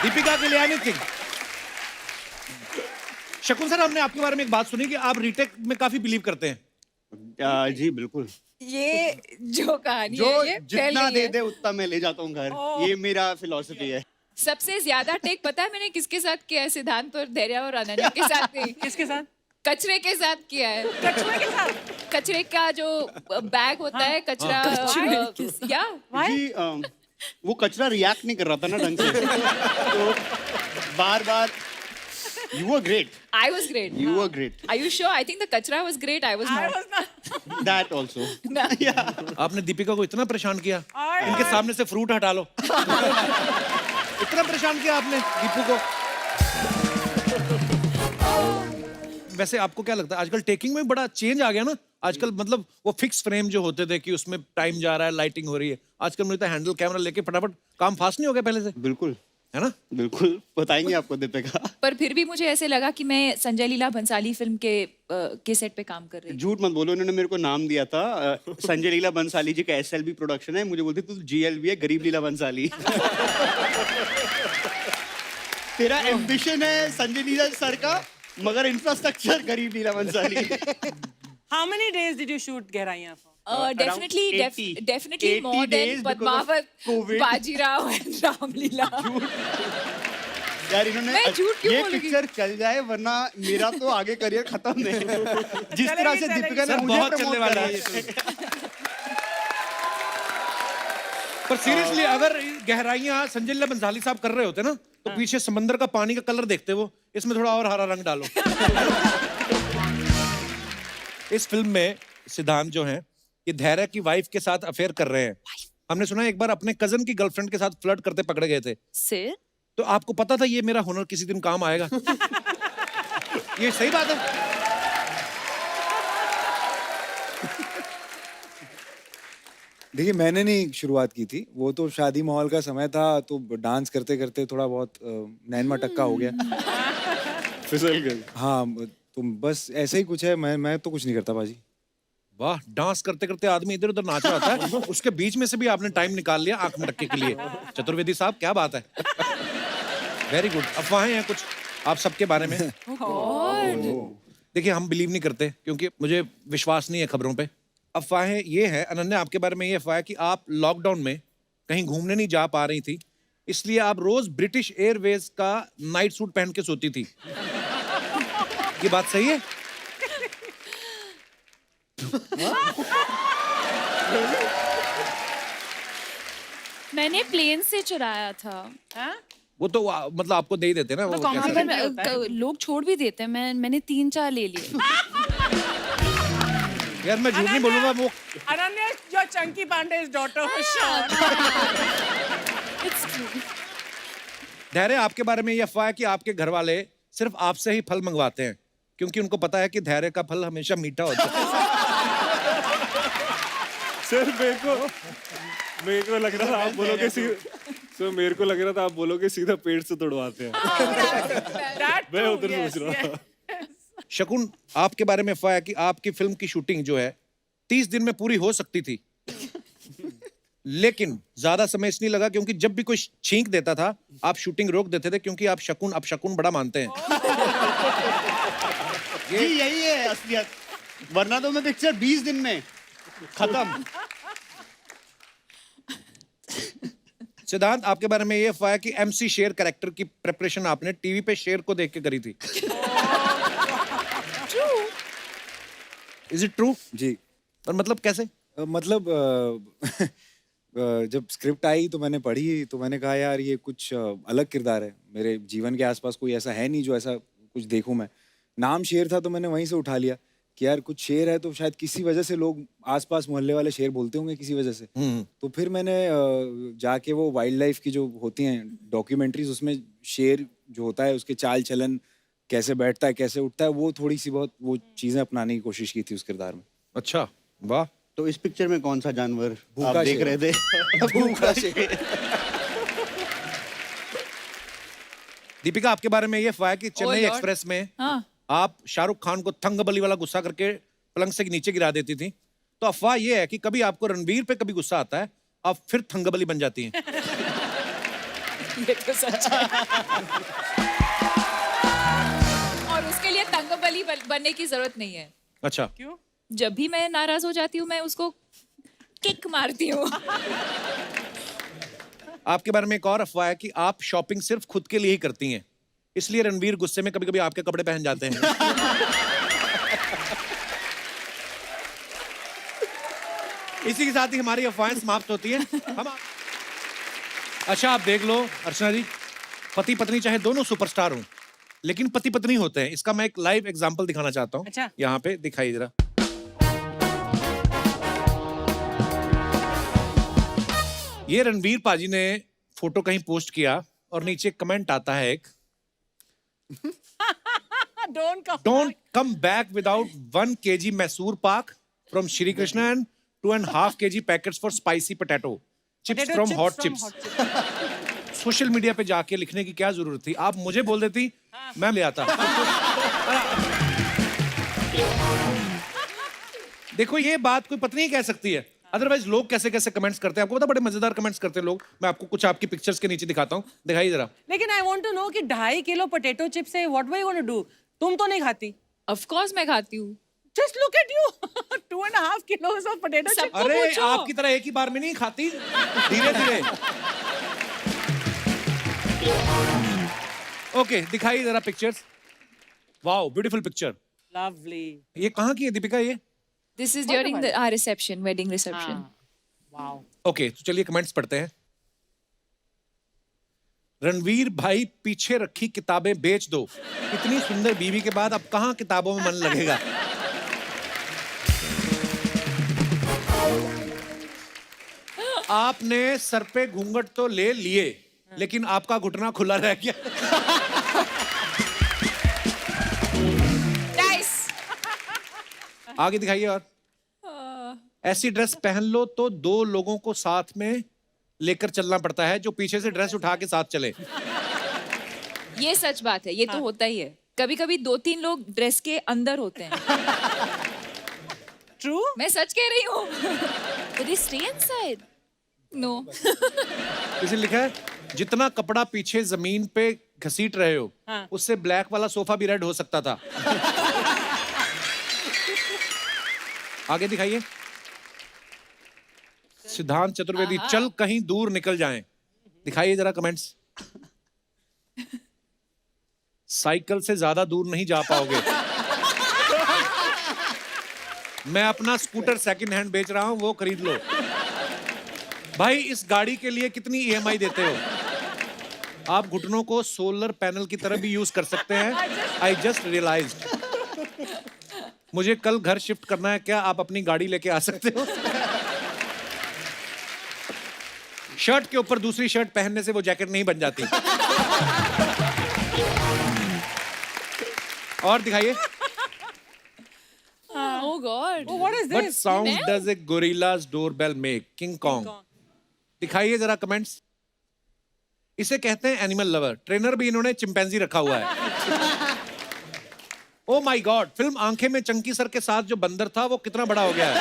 दीपिका के लिए एनीथिंग। शकुन सर, हमने आपके बारे में एक बात सुनी कि आप रीटेक में काफी बिलीव करते हैं। जी बिल्कुल, ये जो कहानी जो है ये फैल जितना गई दे है। दे उतना मैं ले जाता हूँ घर। ये मेरा फिलॉसफी है। सबसे ज्यादा टेक पता है मैंने किसके साथ किया है? सिद्धांत और धैर्य और अनन्या के साथ नहीं, किसके साथ? कचरे के साथ किया है। कछुए के साथ? कचरे का जो बैग होता है, कचरा या जी वो कचरा रिएक्ट नहीं कर रहा था ना ढंग से। तो बार बार you were great, I was great. You were great, Are you sure? I think the kachra was great. I was I not. was not. That also. आपने दीपिका को इतना परेशान किया, और- इनके सामने से फ्रूट हटा लो। इतना परेशान किया आपने दीपू को। वैसे आपको क्या लगता है आजकल टेकिंग में बड़ा चेंज आ गया ना? आजकल मतलब वो फिक्स फ्रेम जो होते थे कि उसमें टाइम जा रहा है, लाइटिंग हो रही है, आजकल मुझे तो हैंडल कैमरा लेके फटाफट काम फास्ट नहीं हो गया पहले से, बिल्कुल है ना? बिल्कुल, बताएंगे आपको दीपिका। पर फिर भी मुझे ऐसे लगा कि मैं संजय लीला भंसाली फिल्म के सेट पे काम कर रही हूँ। झूठ मत बोलो, उन्होंने मेरे को नाम दिया था। संजय लीला बंसाली जी का एसएलबी प्रोडक्शन है, मुझे बोलते तू जीएलबी है, गरीब लीला बंसाली। तेरा एम्बिशन है संजय लीला सर का, मगर इंफ्रास्ट्रक्चर गरीब लीला Bhansali. How many days did you shoot गहराइयाँ for? Definitely, 80 definitely 80 more days than because of Padmavat, COVID. Bajirao and Ramlila. यार इन्होंने मैं झूठ क्यों ये बोलूंगी? पिक्चर चल जाए वरना मेरा तो आगे करियर खत्म है। जिस तरह से चलेगी, दीपिका ने सर, मुझे बहुत प्रमोट चलने वाला करा है ये है। पर सीरियसली अगर गहराइयां संजय लीला बंसाली साहब कर रहे होते ना तो पीछे समंदर का पानी का कलर देखते वो, इसमें थोड़ा और हरा रंग डालो। इस फिल्म में सिद्धांत जो हैं ये धैर्य की वाइफ के साथ अफेयर कर रहे हैं। हमने सुना एक बार अपने कजन की गर्लफ्रेंड के साथ फ्लर्ट करते पकड़े गए थे। सिर तो आपको पता था ये मेरा हुनर किसी दिन काम आएगा? ये सही बात है। देखिए मैंने नहीं शुरुआत की थी, वो तो शादी माहौल का समय था तो डांस करते करते थोड़ा बहुत नैनमा टक्का हो गया। फिसल गए। हाँ तो बस ऐसा ही कुछ है। मैं तो कुछ नहीं करता बाजी। वाह, डांस करते करते आदमी इधर उधर नाच रहा होता है, उसके बीच में से भी आपने टाइम निकाल लिया आंख में टक्के के लिए। चतुर्वेदी साहब क्या बात है। Very good. अफवाहें हैं कुछ आप सबके बारे में। देखिए हम बिलीव नहीं करते क्योंकि मुझे विश्वास नहीं है खबरों पे। अफवाहें ये है, अनन्या आपके बारे में ये अफवाह है कि आप लॉकडाउन में कहीं घूमने नहीं जा पा रही थी, इसलिए आप रोज ब्रिटिश एयरवेज का नाइट सूट पहन के सोती थी। ये बात सही है? मैंने प्लेन से चुराया था। हाँ? वो तो मतलब आपको दे ही देते हैं ना वो कॉम्प्लीमेंट कैसे- भी होता है। लोग छोड़ भी देते हैं, मैंने 3-4 ले लिए। यार मैं झूठ नहीं बोलूंगा वो Ananya, your Chunky Pandey's daughter for sure. धैर्य, आपके बारे में ये अफवाह है कि आपके घर वाले सिर्फ आपसे ही फल मंगवाते हैं क्योंकि उनको पता है कि धैर्य का फल हमेशा मीठा होता है। सर मेरे को लग रहा था आप बोलोगे सर मेरे को लग रहा था आप बोलोगे सीधा पेट से तोड़वाते हैं। That मैं too, उधर yes, सोच रहा था। yes. शकुन, आपके बारे में अफवाह है कि आपकी फिल्म की शूटिंग जो है 30 दिन में पूरी हो सकती थी, लेकिन ज्यादा समय इसलिए लगा क्योंकि जब भी कोई छींक देता था आप शूटिंग रोक देते थे क्योंकि आप शकुन अपशकुन बड़ा मानते हैं। जी यही है असलियत, वरना तो मैं पिक्चर 20 दिन में खत्म। सिद्धांत, आपके बारे में ये अफवाह है कि MC शेर कैरेक्टर की प्रिपरेशन आपने टीवी पे शेर को देख के करी थी। Is it true? जी। और मतलब कैसे? मतलब जब स्क्रिप्ट आई तो मैंने पढ़ी तो मैंने कहा यार ये कुछ अलग किरदार है, मेरे जीवन के आसपास कोई ऐसा है नहीं जो ऐसा कुछ देखूं मैं। नाम शेर था तो मैंने वहीं से उठा लिया कि यार कुछ शेर है तो शायद किसी वजह से लोग आसपास मोहल्ले वाले शेर बोलते होंगे किसी वजह से। तो फिर मैंने जाके वो वाइल्ड लाइफ की जो होती हैं डॉक्यूमेंट्रीज, उसमें शेर जो होता है उसके चाल चलन, कैसे बैठता है कैसे उठता है, वो थोड़ी सी बहुत वो चीजें अपनाने की कोशिश की थी उस किरदार में। अच्छा, वाह। तो इस पिक्चर में कौन सा जानवर भूखा आप देख शेर। रहे थे? भूखा शेर। दीपिका, आपके बारे में ये अफवाह है कि चेन्नई Lord. एक्सप्रेस में हाँ, आप शाहरुख खान को थंगबली वाला गुस्सा करके पलंग से नीचे गिरा देती थी। तो अफवाह ये है कि कभी आपको रणवीर पे कभी गुस्सा आता है, आप फिर थंगबली बन जाती हैं। ये तो सच है। और उसके लिए तंगबली बनने की जरूरत नहीं है। अच्छा, क्यों? जब भी मैं नाराज हो जाती हूँ मैं उसको किक मारती हूँ। आपके बारे में एक और अफवाह है कि आप शॉपिंग सिर्फ खुद के लिए ही करती हैं, इसलिए रणवीर गुस्से में कभी कभी आपके कपड़े पहन जाते हैं। इसी के साथ ही हमारी अफवाहें समाप्त होती हैं। अच्छा, आप देख लो अर्चना जी, पति पत्नी चाहे दोनों सुपरस्टार हों, लेकिन पति पत्नी होते हैं। इसका मैं एक लाइव एग्जांपल दिखाना चाहता हूँ। अच्छा। यहाँ पे दिखाइए जरा। ये रणवीर पाजी ने फोटो कहीं पोस्ट किया और नीचे कमेंट आता है एक, Don't come back without 1 kg Mysore pak from Shri Krishna and 2.5 kg packets for spicy potato chips from hot chips. Social media पे जाके लिखने की क्या जरूरत थी? आप मुझे बोल देती, मैं ले आता। देखो, ये बात कोई पत्नी ही कह सकती है, अदरवाइज लोग कैसे कैसे कमेंट्स करते हैं। आपको पता, बड़े मजेदार कमेंट्स करते हैं लोग। मैं आपको कुछ आपकी पिक्चर्स के नीचे दिखाता हूँ, दिखाइए जरा। लेकिन आई वांट टू नो कि 2.5 किलो पोटैटो चिप्स है, what were you gonna do? तुम तो नहीं खाती। ऑफ कोर्स मैं खाती हूँ। Just look at you. 2.5 किलोस of potato chips. सबको अरे पूछो। आपकी तरह एक ही बार में नहीं खाती, धीरे धीरे। ओके, दिखाइए जरा pictures. Wow, beautiful picture. Lovely. ये कहाँ की है दीपिका ये? This is during the our reception, wedding reception. Wow. Okay, तो चलिए कमेंट्स पढ़ते हैं। रणवीर भाई, पीछे रखी किताबें बेच दो, इतनी सुंदर बीवी के बाद अब कहाँ किताबों में मन लगेगा। आपने सर पे घूंघट तो ले लिए, लेकिन आपका घुटना खुला रह गया। नाइस। आगे दिखाइए। और ऐसी ड्रेस पहन लो तो 2 लोगों को साथ में लेकर चलना पड़ता है, जो पीछे से ड्रेस उठा के साथ चले। ये सच बात है, ये तो होता ही है। कभी कभी 2-3 लोग ड्रेस के अंदर होते हैं। ट्रू? मैं सच कह रही हूँ। Did he stay inside? No. इसे लिखा है, जितना कपड़ा पीछे जमीन पे घसीट रहे हो, उससे ब्लैक वाला सोफा भी रेड हो सकता था। आगे दिखाइए। सिद्धांत चतुर्वेदी, चल कहीं दूर निकल जाएं। दिखाइए जरा कमेंट्स। साइकिल से ज्यादा दूर नहीं जा पाओगे। मैं अपना स्कूटर सेकंड हैंड बेच रहा हूं, वो खरीद लो। भाई, इस गाड़ी के लिए कितनी EMI देते हो? आप घुटनों को सोलर पैनल की तरह भी यूज कर सकते हैं। I just realised. मुझे कल घर शिफ्ट करना है, क्या आप अपनी गाड़ी लेके आ सकते हो? शर्ट के ऊपर दूसरी शर्ट पहनने से वो जैकेट नहीं बन जाती। और दिखाइए। Oh God. Oh, what is What this? sound does a gorilla's doorbell make? King Kong. दिखाइए जरा कमेंट्स। इसे कहते हैं एनिमल लवर। ट्रेनर भी इन्होंने चिंपैंजी रखा हुआ है। ओ माय गॉड, फिल्म आंखें में चंकी सर के साथ जो बंदर था वो कितना बड़ा हो गया है।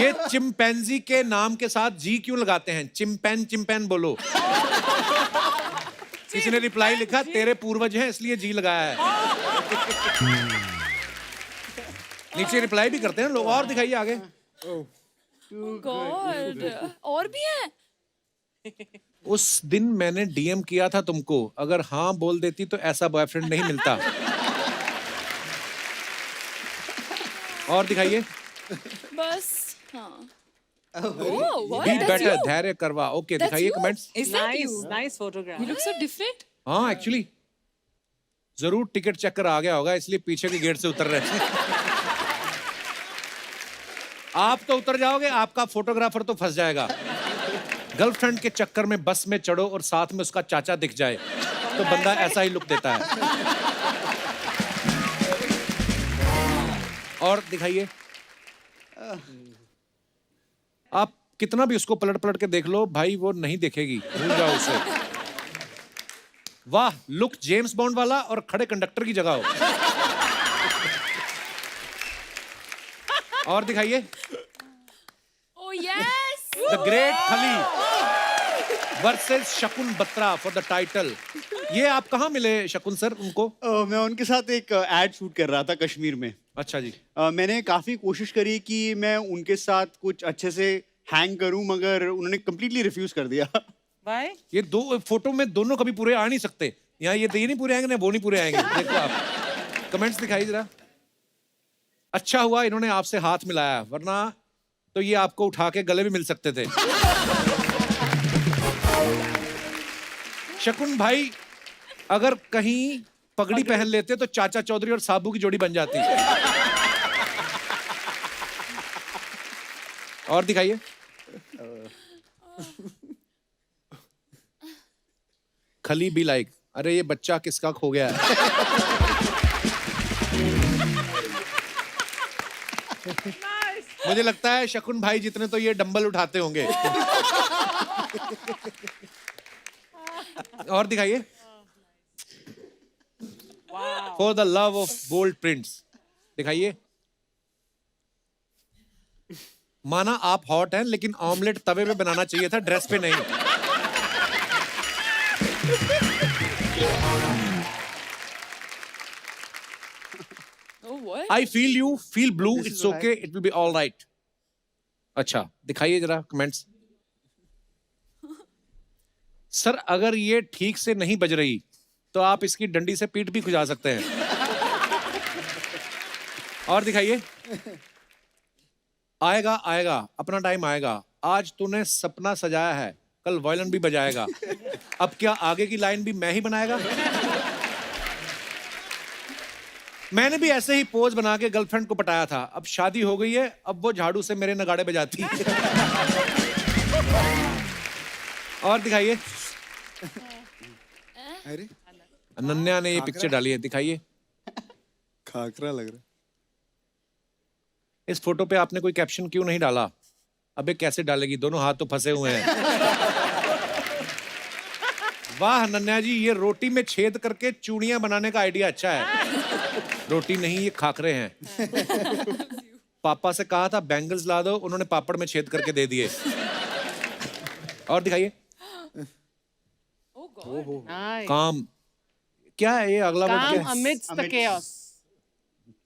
ये चिंपैंजी के नाम के साथ जी क्यों लगाते हैं? चिंपैन चिंपैन बोलो। किसी ने रिप्लाई लिखा, तेरे पूर्वज हैं इसलिए जी लगाया है। नीचे रिप्लाई भी करते हैं लोग। और दिखाइए आगे। God. और भी है? उस दिन मैंने डीएम किया था तुमको, अगर हाँ बोल देती तो ऐसा बॉयफ्रेंड नहीं मिलता। और दिखाइए। बस हाँ। Oh, what? Be That's better, you? धैर्य करवा। ओके, That's दिखाइए you? Comments. Is that Nice, you? nice photograph. You look so different. हाँ एक्चुअली जरूर टिकट चेक कर आ गया होगा, इसलिए पीछे के गेट से उतर रहे थे। आप तो उतर जाओगे, आपका फोटोग्राफर तो फंस जाएगा। गर्लफ्रेंड के चक्कर में बस में चढ़ो और साथ में उसका चाचा दिख जाए तो बंदा ऐसा ही लुक देता है। और दिखाइए। आप कितना भी उसको पलट पलट के देख लो भाई, वो नहीं देखेगी, भूल जाओ उसे। वाह, लुक जेम्स बॉन्ड वाला और खड़े कंडक्टर की जगह हो। और दिखाइए। Oh yes. द ग्रेट खली वर्सेस शकुन बत्रा फॉर द टाइटल। ये आप कहाँ मिले शकुन सर उनको? मैं उनके साथ एक एड शूट कर रहा था कश्मीर में। अच्छा जी। मैंने काफी कोशिश करी कि मैं उनके साथ कुछ अच्छे से हैंग करूं, मगर उन्होंने कंप्लीटली रिफ्यूज कर दिया। Why? ये दो फोटो में दोनों कभी पूरे आ नहीं सकते। यहाँ ये नहीं पूरे आएंगे ना वो नहीं पूरे आएंगे। देखो आप कमेंट्स दिखाइए जरा। अच्छा हुआ इन्होंने आपसे हाथ मिलाया, वरना तो ये आपको उठा के गले भी मिल सकते थे। शकुन भाई अगर कहीं पगड़ी पहन लेते तो चाचा चौधरी और साबू की जोड़ी बन जाती। और दिखाइए। खली बी लाइक, अरे ये बच्चा किसका खो गया है? मुझे लगता है शकुन भाई जितने तो ये डंबल उठाते होंगे। और दिखाइए। For the love of bold prints दिखाइए। माना आप हॉट हैं, लेकिन ऑमलेट तवे पे बनाना चाहिए था, ड्रेस पे नहीं। Oh what? I feel you, feel blue, it's okay, it will be all right. अच्छा, दिखाइए जरा कमेंट्स। सर अगर ये ठीक से नहीं बज रही तो आप इसकी डंडी से पीठ भी खुजा सकते हैं। और दिखाइए। आएगा आएगा, अपना टाइम आएगा। आज तूने सपना सजाया है, कल वायलिन भी बजाएगा। अब क्या आगे की लाइन भी मैं ही बनाएगा? मैंने भी ऐसे ही पोज बना के गर्लफ्रेंड को पटाया था। अब शादी हो गई है, अब वो झाड़ू से मेरे नगाड़े बजाती है। और दिखाइए। अरे अनन्या ने ये पिक्चर डाली है, दिखाइए। खाकरा लग रहा है। इस फोटो पे आपने कोई कैप्शन क्यों नहीं डाला? अबे कैसे डालेगी, दोनों हाथ तो फंसे हुए हैं। वाह अनन्या जी, ये रोटी में छेद करके चूड़ियां बनाने का आइडिया अच्छा है। रोटी नहीं, ये खाकरे हैं। पापा से कहा था बैंगल्स ला दो, उन्होंने पापड़ में छेद करके दे दिए। और दिखाइए। Nice. काम क्या है ये? अगला वर्ड क्या Calm है? amidst the chaos.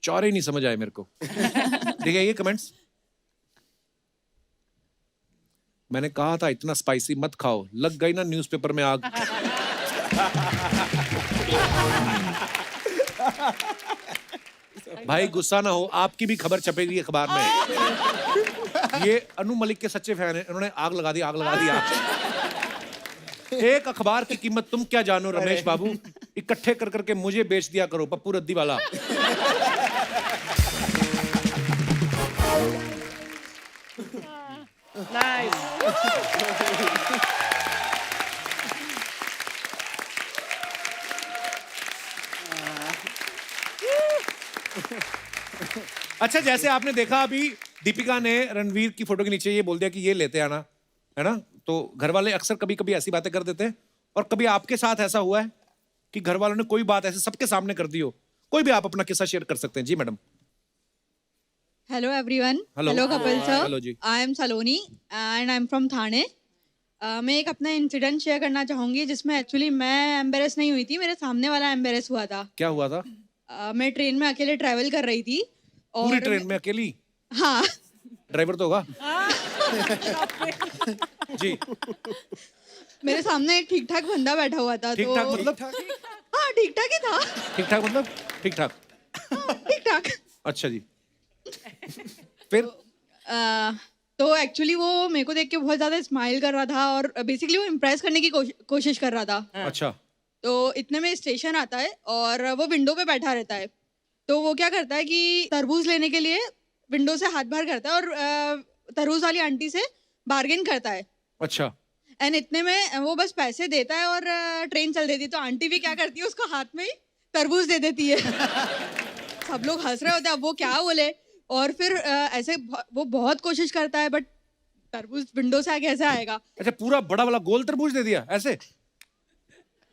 चौरे नहीं समझ आए मेरे को। देखिए ये कमेंट्स। मैंने कहा था इतना स्पाइसी मत खाओ, लग गई ना न्यूज़पेपर में आग। भाई गुस्सा ना हो, आपकी भी खबर छपेगी अखबार में। ये अनु मलिक के सच्चे फैन हैं, उन्होंने आग लगा दी, आग लगा दी आग। एक अखबार की कीमत तुम क्या जानो रमेश बाबू, इकट्ठे कर करके मुझे बेच दिया करो, पप्पू रद्दी वाला। नाइस। अच्छा, जैसे आपने देखा अभी दीपिका ने रणवीर की फोटो के नीचे ये बोल दिया कि ये लेते आना, है ना? तो घर वाले अक्सर कभी कभी ऐसी बातें कर देते हैं, और कभी आपके साथ ऐसा हुआ है कि घर वालों ने कोई बात ऐसे सबके सामने कर दी हो? कोई भी आप अपना किस्सा शेयर कर सकते हैं। जी madam. Hello everyone. Hello. Hello Kapil sir. Hello जी। I am Saloni and I am from Thane. मैं एक अपना इंसिडेंट शेयर करना चाहूँगी जिसमें एक्चुअली मैं एम्बेरस नहीं हुई थी, मेरे सामने वाला एम्बेरस हुआ था। क्या हुआ था? मैं ट्रेन में अकेले ट्रैवल कर रही थी और पूरी ट्रेन में अकेली? हाँ। ड्राइवर तो होगा। जी। मेरे सामने एक ठीक ठाक बंदा बैठा हुआ था। ठीक ठाक मतलब? हाँ, ठीक ठाक ही था। ठीक ठाक मतलब? ठीक ठाक। ठीक ठाक। अच्छा जी। फिर? तो एक्चुअली वो मेरे को देख के बहुत ज्यादा स्माइल कर रहा था और बेसिकली वो इम्प्रेस करने की कोशिश कर रहा था। अच्छा। तो इतने में स्टेशन आता है और वो विंडो पे बैठा रहता है। तो वो क्या करता है कि तरबूज लेने के लिए विंडो से हाथ बाहर करता है और तरबूज वाली आंटी से बार्गेन करता है। अच्छा। एंड इतने में वो बस पैसे देता है और ट्रेन चल देती है। तो आंटी भी क्या करती है, उसको हाथ में ही तरबूज दे देती है। सब लोग हंस रहे होते हैं, अब वो क्या बोले। और फिर ऐसे वो बहुत कोशिश करता है, बट तरबूज विंडो से आगे ऐसे आएगा। अच्छा, पूरा बड़ा वाला गोल तरबूज दे दिया ऐसे?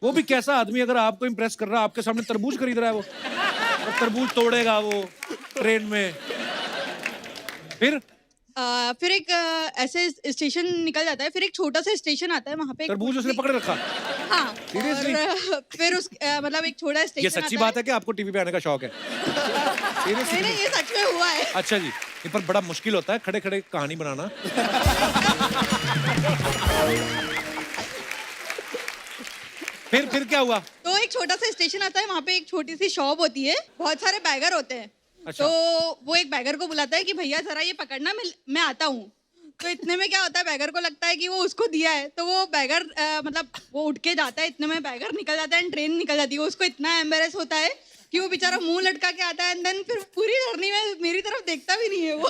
वो भी कैसा आदमी, अगर आपको इम्प्रेस कर रहा है, आपके सामने तरबूज खरीद रहा है वो, और तरबूज तोड़ेगा वो ट्रेन में। फिर एक ऐसे स्टेशन निकल जाता है, फिर एक छोटा सा स्टेशन आता है, वहाँ पे तरबूज उसने पकड़ रखा? हाँ। Seriously? और फिर उस मतलब एक छोटा स्टेशन ये सच्ची बात है कि आपको टीवी पे आने का शौक है? नहीं नहीं, ये सच में हुआ है। अच्छा जी। ये पर बड़ा मुश्किल होता है खड़े खड़े कहानी बनाना। फिर क्या हुआ? तो एक छोटा सा स्टेशन आता है, वहाँ पे एक छोटी सी शॉप होती है, बहुत सारे बैगर होते हैं। अच्छा। तो वो एक बैगर को बुलाता है कि भैया जरा ये पकड़ना, मैं आता हूँ। तो इतने में क्या होता है, बैगर को लगता है कि वो उसको दिया है, तो वो बैगर मतलब वो उठ के जाता है, इतने में बैगर निकल जाता है एंड ट्रेन निकल जाती है। उसको इतना एम्बेरस होता है कि वो बेचारा मुंह लटका के आता है एंड देन फिर पूरी जर्नी में मेरी तरफ देखता भी नहीं है वो।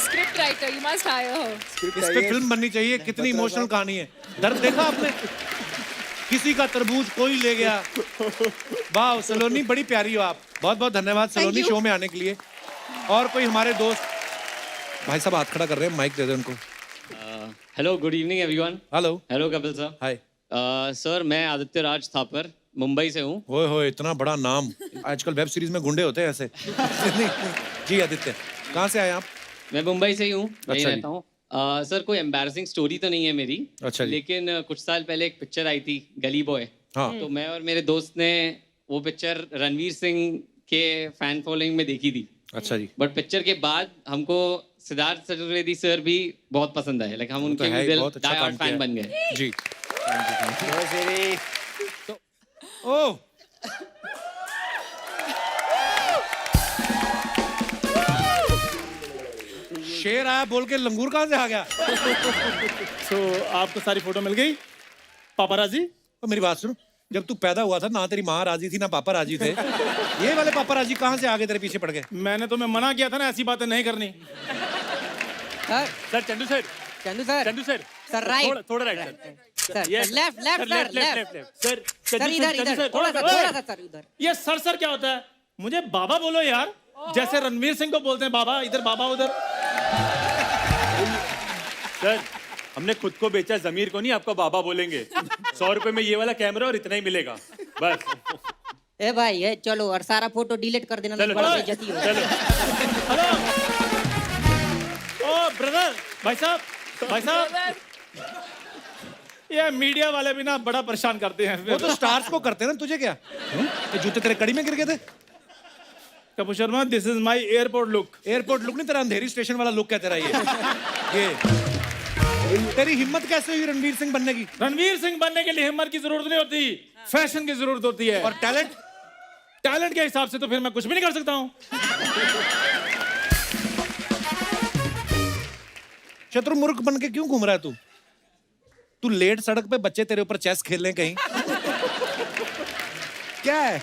Script writer, you must hire her. इस पे फिल्म बननी चाहिए, कितनी इमोशनल कहानी है। दर्द देखा आपने? किसी का तरबूज कोई ले गया। वाह सलोनी, बड़ी प्यारी हो आप। बहुत बहुत धन्यवाद सलोनी शो में आने के लिए। और कोई हमारे दोस्त भाई साहब हाथ खड़ा कर रहे हैं, माइक दे दो उनको। Hello, good evening everyone. Hello. Hello Kapil sir. Hi sir, मैं आदित्य राज थापर मुंबई से हूँ। होए होए, इतना बड़ा नाम। आजकल वेब सीरीज में गुंडे होते हैं ऐसे। जी आदित्य, कहाँ से आए आप? मैं मुंबई से ही हूँ, वहीं अच्छा जी। रहता हूँ। सर, कोई एम्बैरसिंग स्टोरी तो नहीं है मेरी। अच्छा जी। लेकिन कुछ साल पहले एक पिक्चर आई थी, गली बॉय। हाँ। तो मैं और मेरे दोस्त ने वो पिक्चर रणवीर सिंह के फैन फॉलोइंग में देखी थी। अच्छा जी। बट पिक्चर के बाद हमको सिद्धार्थ चतुर्वेदी सर भी बहुत पसंद आए। लाइक हम उनके है ही, दिल बहुत अच्छा डाई काम हार्ट फैन किया बन गए। जी। ओह, शेर आया बोल के लंगूर कहाँ से आ गया? आपको सारी फोटो मिल गई पापाराजी? तो मेरी बात सुनो, जब तू पैदा हुआ था ना तेरी माँ राजी थी ना पापा राजी थे। ये वाले पापा राजी कहाँ से आगे तेरे पीछे पड़ गए? मैंने तुम्हें मना किया था ना ऐसी बातें नहीं करनी। Sir Chandu sir, Chandu sir, Chandu sir, sir right, थोड़ा right sir left left sir left sir, sir इधर इधर थोड़ा सा सर इधर। ये सर क्या होता है? मुझे बाबा बोलो यार, जैसे रणवीर सिंह को बोलते हैं बाबा, इधर बाबा उधर। सर, हमने खुद को बेचा, जमीर को नहीं। आपको बाबा बोलेंगे। 100 रुपए में ये वाला कैमरा और इतना ही मिलेगा बस। ए भाई ये चलो और सारा फोटो डिलीट कर देना, चलो, बड़ा चलो, बेइज्जती हो। हेलो, ओ ब्रदर, भाई साहब, ये मीडिया वाले भी ना बड़ा परेशान करते हैं। वो तो स्टार्स को करते हैं ना, तुझे क्या? ये जूते तेरे कड़ी में गिर गए थे? Kapoor Sharma, this is my airport look. Airport look नहीं, तेरा अंधेरी स्टेशन वाला लुक है तेरा ये। तेरी हिम्मत कैसे हुई रणवीर सिंह बनने की? रणवीर सिंह बनने के लिए हिम्मत की जरूरत नहीं होती, फैशन की जरूरत होती है। और टैलेंट? टैलेंट के हिसाब से तो फिर मैं कुछ भी नहीं कर सकता हूँ। शत्रुमुर्ख बन के क्यों घूम रहा है तू? तू लेट सड़क पे बच्चे तेरे ऊपर चेस खेल रहे हैं कहीं? क्या है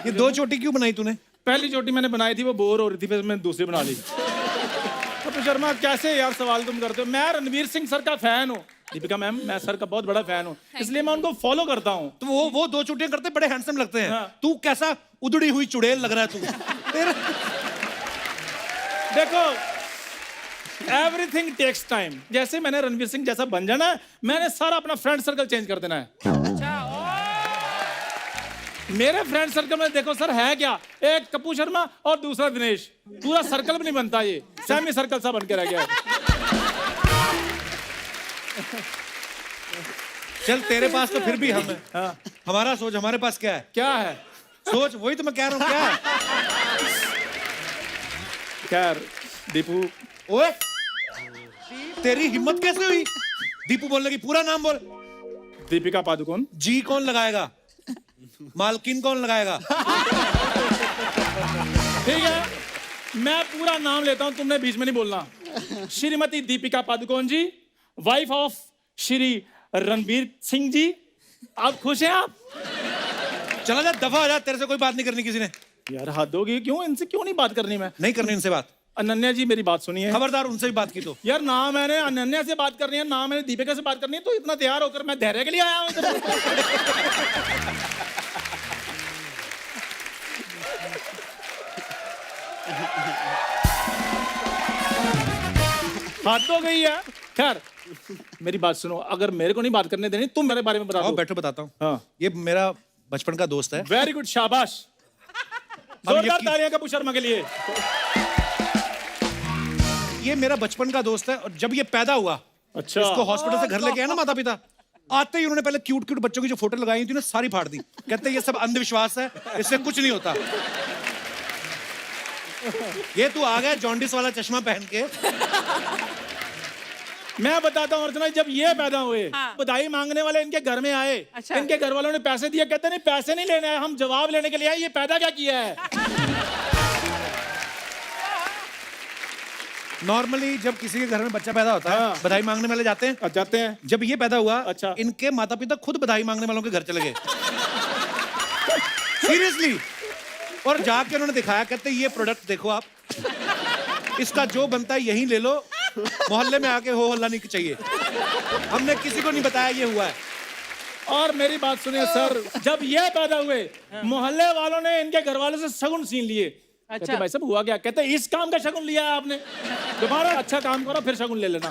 ये? 2 चोटी क्यों बनाई तूने? पहली चोटी मैंने बनाई थी, वो बोर हो रही थी, फिर मैंने दूसरी बना ली। कपिल शर्मा कैसे यार सवाल तुम करते हो? मैं रणवीर सिंह सर का फैन हूँ, दीपिका मैम, मैं सर का बहुत बड़ा फैन हूँ, इसलिए मैं उनको फॉलो करता हूँ। तो वो 2 चोटियां करते बड़े हैंडसम लगते हैं। हाँ। तू कैसा उधड़ी हुई चुड़ैल लग रहा है तू। देखो एवरीथिंग टेक्स टाइम। जैसे मैंने रणवीर सिंह जैसा बन जाना है, मैंने सारा अपना फ्रेंड सर्कल चेंज कर देना है। मेरे फ्रेंड सर्कल में देखो सर है क्या, एक कपूर शर्मा और दूसरा दिनेश। पूरा सर्कल भी नहीं बनता, ये सेमी सर्कल सा बन के रह गया है। चल तेरे पास तो फिर भी हम है। हाँ। हमारा सोच, हमारे पास क्या है? क्या है? सोच, वही तो मैं कह रहा हूँ, क्या है? खैर दीपू। ओए तेरी हिम्मत कैसे हुई दीपू बोलने की? पूरा नाम बोल। दीपिका पादुकोण। जी कौन लगाएगा? मालकिन कौन लगाएगा? ठीक है, मैं पूरा नाम लेता हूं, तुमने बीच में नहीं बोलना। श्रीमती दीपिका पादुकोण जी, वाइफ ऑफ श्री रणवीर सिंह जी। आप खुश हैं? आप चला जा, दफा हो जा, तेरे से कोई बात नहीं करनी किसी ने। यार हद होगी, क्यों इनसे क्यों नहीं बात करनी? मैं नहीं करनी इनसे बात। अनन्या जी मेरी बात सुनिए। खबरदार उनसे भी बात की तो। यार ना मैंने अनन्या से बात करनी है, ना मैंने दीपिका से बात करनी है, तो इतना तैयार होकर मैं धैर्य के लिए आया हूं इधर। बात तो गई है। खैर मेरी बात सुनो, अगर मेरे को नहीं बात करने देनी, तुम मेरे बारे में बता दो। बैठो, बताता हूँ। हाँ। ये मेरा बचपन का दोस्त है। वेरी गुड, शाबाश। जोरदार तालियां कपूर शर्मा के लिए। ये मेरा बचपन का दोस्त है, और जब ये पैदा हुआ, अच्छा, इसको हॉस्पिटल से घर लेके आया ना माता पिता, आते ही उन्होंने पहले क्यूट क्यूट बच्चों की जो फोटो लगाई थी ना, सारी फाड़ दी। कहते ये सब अंधविश्वास है, इससे कुछ नहीं होता। ये तू आ गया जॉन्डिस वाला चश्मा पहन के। मैं बताता हूँ अर्चना, जब ये पैदा हुए, बधाई मांगने वाले इनके घर में आए। अच्छा। इनके घर वालों ने पैसे दिए, कहते नहीं पैसे नहीं लेने आए, हम जवाब लेने के लिए आए, ये पैदा क्या किया है। नॉर्मली जब किसी के घर में बच्चा पैदा होता है, बधाई मांगने वाले जाते हैं। जाते हैं। जब ये पैदा हुआ, अच्छा, इनके माता पिता खुद बधाई मांगने वालों के घर चले गए। सीरियसली। और जाके उन्होंने दिखाया, कहते ये प्रोडक्ट देखो आप, इसका जो बनता है यही ले लो, मोहल्ले में आके हो हल्ला नहीं चाहिए। हमने किसी को नहीं बताया ये हुआ है। और मेरी बात सुनिए सर, जब ये पैदा हुए, मोहल्ले वालों ने इनके घर वालों से शगुन छीन लिए। अच्छा। कहते भाई साहब हुआ क्या? कहते इस काम का शगुन लिया है आपने, दोबारा अच्छा काम करो फिर शगुन ले लेना।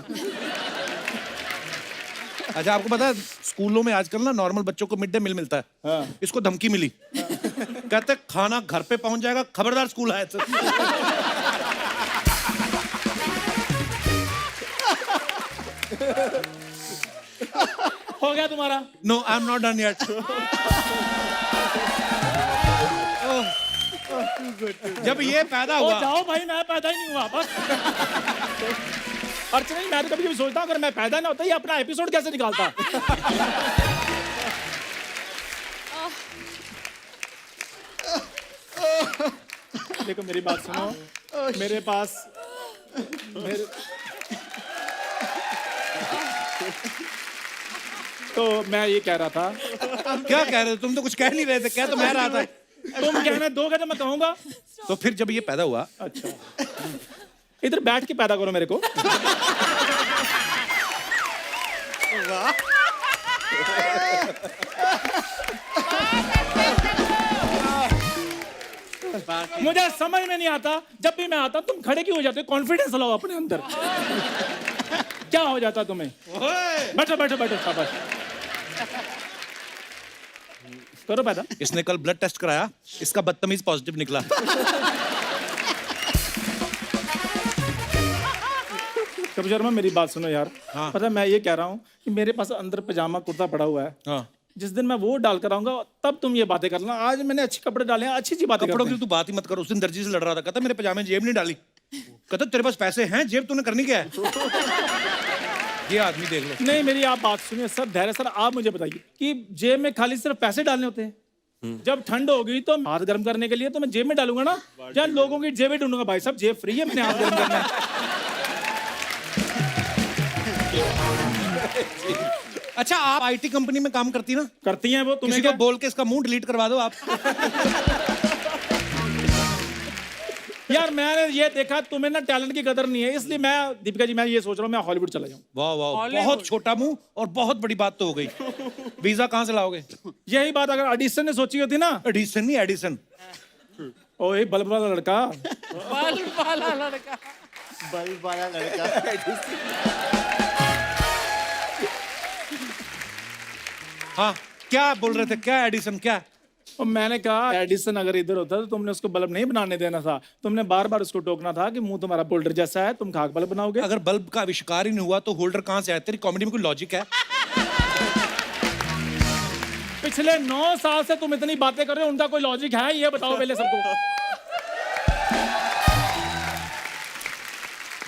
अच्छा, आपको पता है स्कूलों में आजकल ना नॉर्मल बच्चों को मिड डे मील मिलता है। हाँ। इसको धमकी मिली। कहते खाना घर पे पहुंच जाएगा, खबरदार स्कूल आए तो। हो गया तुम्हारा? No, I am not done yet. जब ये पैदा हुआ, जाओ भाई, मैं पैदा ही नहीं हुआ बस। अर्चना जी, मैं तो कभी सोचता हूँ अगर मैं पैदा ना होता, ये अपना एपिसोड कैसे निकालता। देखो मेरी बात सुनो, मेरे पास तो मैं ये कह रहा था। क्या कह रहे हो तुम? तो कुछ कह नहीं रहे थे। क्या तो मैं रहा था। तुम कहना दोगे तो मैं कहूंगा। तो फिर जब ये पैदा हुआ, अच्छा, इधर बैठ के पैदा करो मेरे को। मुझे समझ में नहीं आता, जब भी मैं आता तुम खड़े क्यों हो जाते हो? कॉन्फिडेंस लाओ अपने अंदर। क्या हो जाता तुम्हें? बैठो बैठो बैठो, शाबाश। करो पैदा। इसने कल ब्लड टेस्ट कराया, इसका बदतमीज पॉजिटिव निकला। कपिल शर्मा मेरी बात सुनो यार। हाँ। पता है मैं ये कह रहा हूँ कि मेरे पास अंदर पजामा कुर्ता पड़ा हुआ है। हाँ। जिस दिन मैं वो डाल कर आऊंगा तब तुम ये बातें करना। आज मैंने अच्छे कपड़े डाले हैं, अच्छी बातें कपड़ों करते की तू बात ही मत करो। उस दिन दर्जी से लड़ रहा था, कहता मेरे पजामे जेब नहीं डाली। कहता तेरे पास पैसे हैं, जेब तूने करनी क्या है? ये आदमी देख लो। हैं। नहीं मेरी आप बात सुनिए सर, धैर्य सर, आप मुझे बताइए कि जेब में खाली सिर्फ पैसे डालने होते हैं? जब ठंड होगी तो हाथ गर्म करने के लिए तो मैं जेब में डालूंगा ना, या लोगों की जेबें ढूंढूंगा? भाई साहब जेब फ्री है, मैंने हाथ गर्म करना है। अच्छा, आप आईटी कंपनी में काम करती ना? करती हैं वो, तुम्हें किसी क्या? को बोल के इसका मुंह डिलीट करवा दो आप। यार मैंने ये देखा तुम्हें ना टैलेंट की कदर नहीं है, इसलिए मैं दीपिका जी मैं ये सोच रहा हूँ मैं हॉलीवुड चला जाऊँ। वाह वाह, बहुत छोटा मुंह और बहुत बड़ी बात तो हो गई। वीजा कहाँ से लाओगे? यही बात अगर एडिसन ने सोची होती ना। एडिसन नहीं, एडिसन। ओए बल्ब वाला लड़का। बल्ब वाला लड़का। बल्ब वाला लड़का। हाँ, क्या बोल रहे थे? क्या एडिसन क्या? और मैंने कहा एडिसन अगर इधर होता तो तुमने उसको बल्ब नहीं बनाने देना था, तुमने बार बार उसको टोकना था कि मुंह तुम्हारा होल्डर जैसा है, तुम खाक बल्ब बनाओगे। अगर बल्ब का आविष्कार ही नहीं हुआ तो होल्डर कहाँ से आया? तेरी कॉमेडी में कोई लॉजिक है? पिछले 9 साल से तुम इतनी बातें कर रहे हो, उनका कोई लॉजिक है? ये बताओ पहले सबको।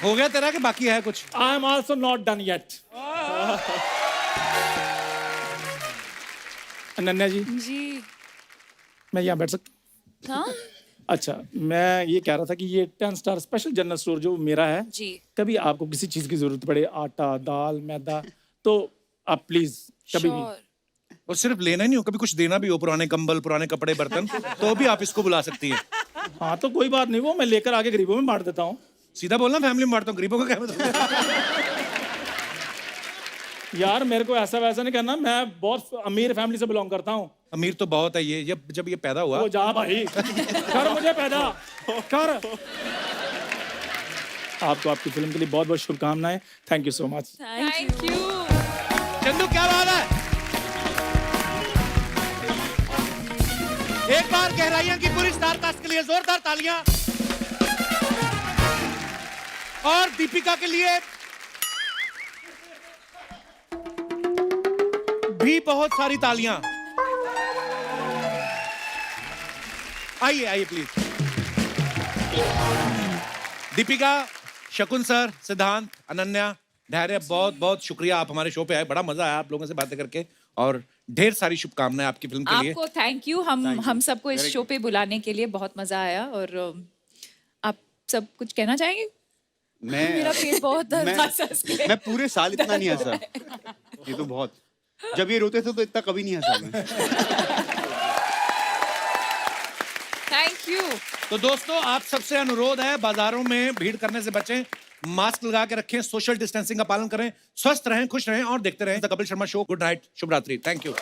हो गया तेरा कि बाकी है कुछ? I am also not done yet. Ananya ji, मैं यहाँ बैठ सकता हूँ? हाँ अच्छा, मैं ये कह रहा था कि ये 10 स्टार स्पेशल जनरल स्टोर जो मेरा है, जी। कभी आपको किसी चीज की जरूरत पड़े, आटा दाल मैदा, तो आप प्लीज कभी भी। और सिर्फ लेना ही नहीं हो, कभी कुछ देना भी हो, पुराने कंबल, पुराने कपड़े, बर्तन, तो भी आप इसको बुला सकती है। हाँ तो कोई बात नहीं, वो मैं लेकर आके गरीबों में बांट देता हूँ। सीधा बोलना, फैमिली में बांटता हूँ, गरीबों का क्या मतलब? यार मेरे को ऐसा वैसा नहीं करना, मैं बहुत अमीर फैमिली से बिलोंग करता हूँ। अमीर तो बहुत है ये, जब ये पैदा हुआ। वो जा भाई, कर मुझे पैदा कर। आपको आपकी फिल्म के लिए बहुत बहुत शुभकामनाएं। Thank you so much. Thank you. Chandu क्या बात है? एक बार गहराइयां की पूरी स्टार कास्ट के लिए जोरदार तालियां, और दीपिका के लिए भी बहुत सारी तालियां। आइए आइए प्लीज। दीपिका, शकुन सर, सिद्धांत, अनन्या, धैर्य, बहुत बहुत शुक्रिया, आप हमारे शो पे आए, बड़ा मजा आया आप लोगों से बातें करके, और ढेर सारी शुभकामनाएं आपकी फिल्म के लिए। आपको थैंक यू, हम सबको इस शो पे बुलाने के लिए बहुत मजा आया। और आप सब कुछ कहना चाहेंगे? मेरा पेट बहुत दर्द हंस हंस के। मैं पूरे साल इतना नहीं हंसा, ये तो बहुत, जब ये रोते थे तो इतना कभी नहीं हंसा मैं। Thank you. तो दोस्तों, आप सबसे अनुरोध है, बाजारों में भीड़ करने से बचें, मास्क लगा के रखें, सोशल डिस्टेंसिंग का पालन करें, स्वस्थ रहें, खुश रहें और देखते रहें the Kapil Sharma show. Good night, शुभ रात्रि, थैंक यू।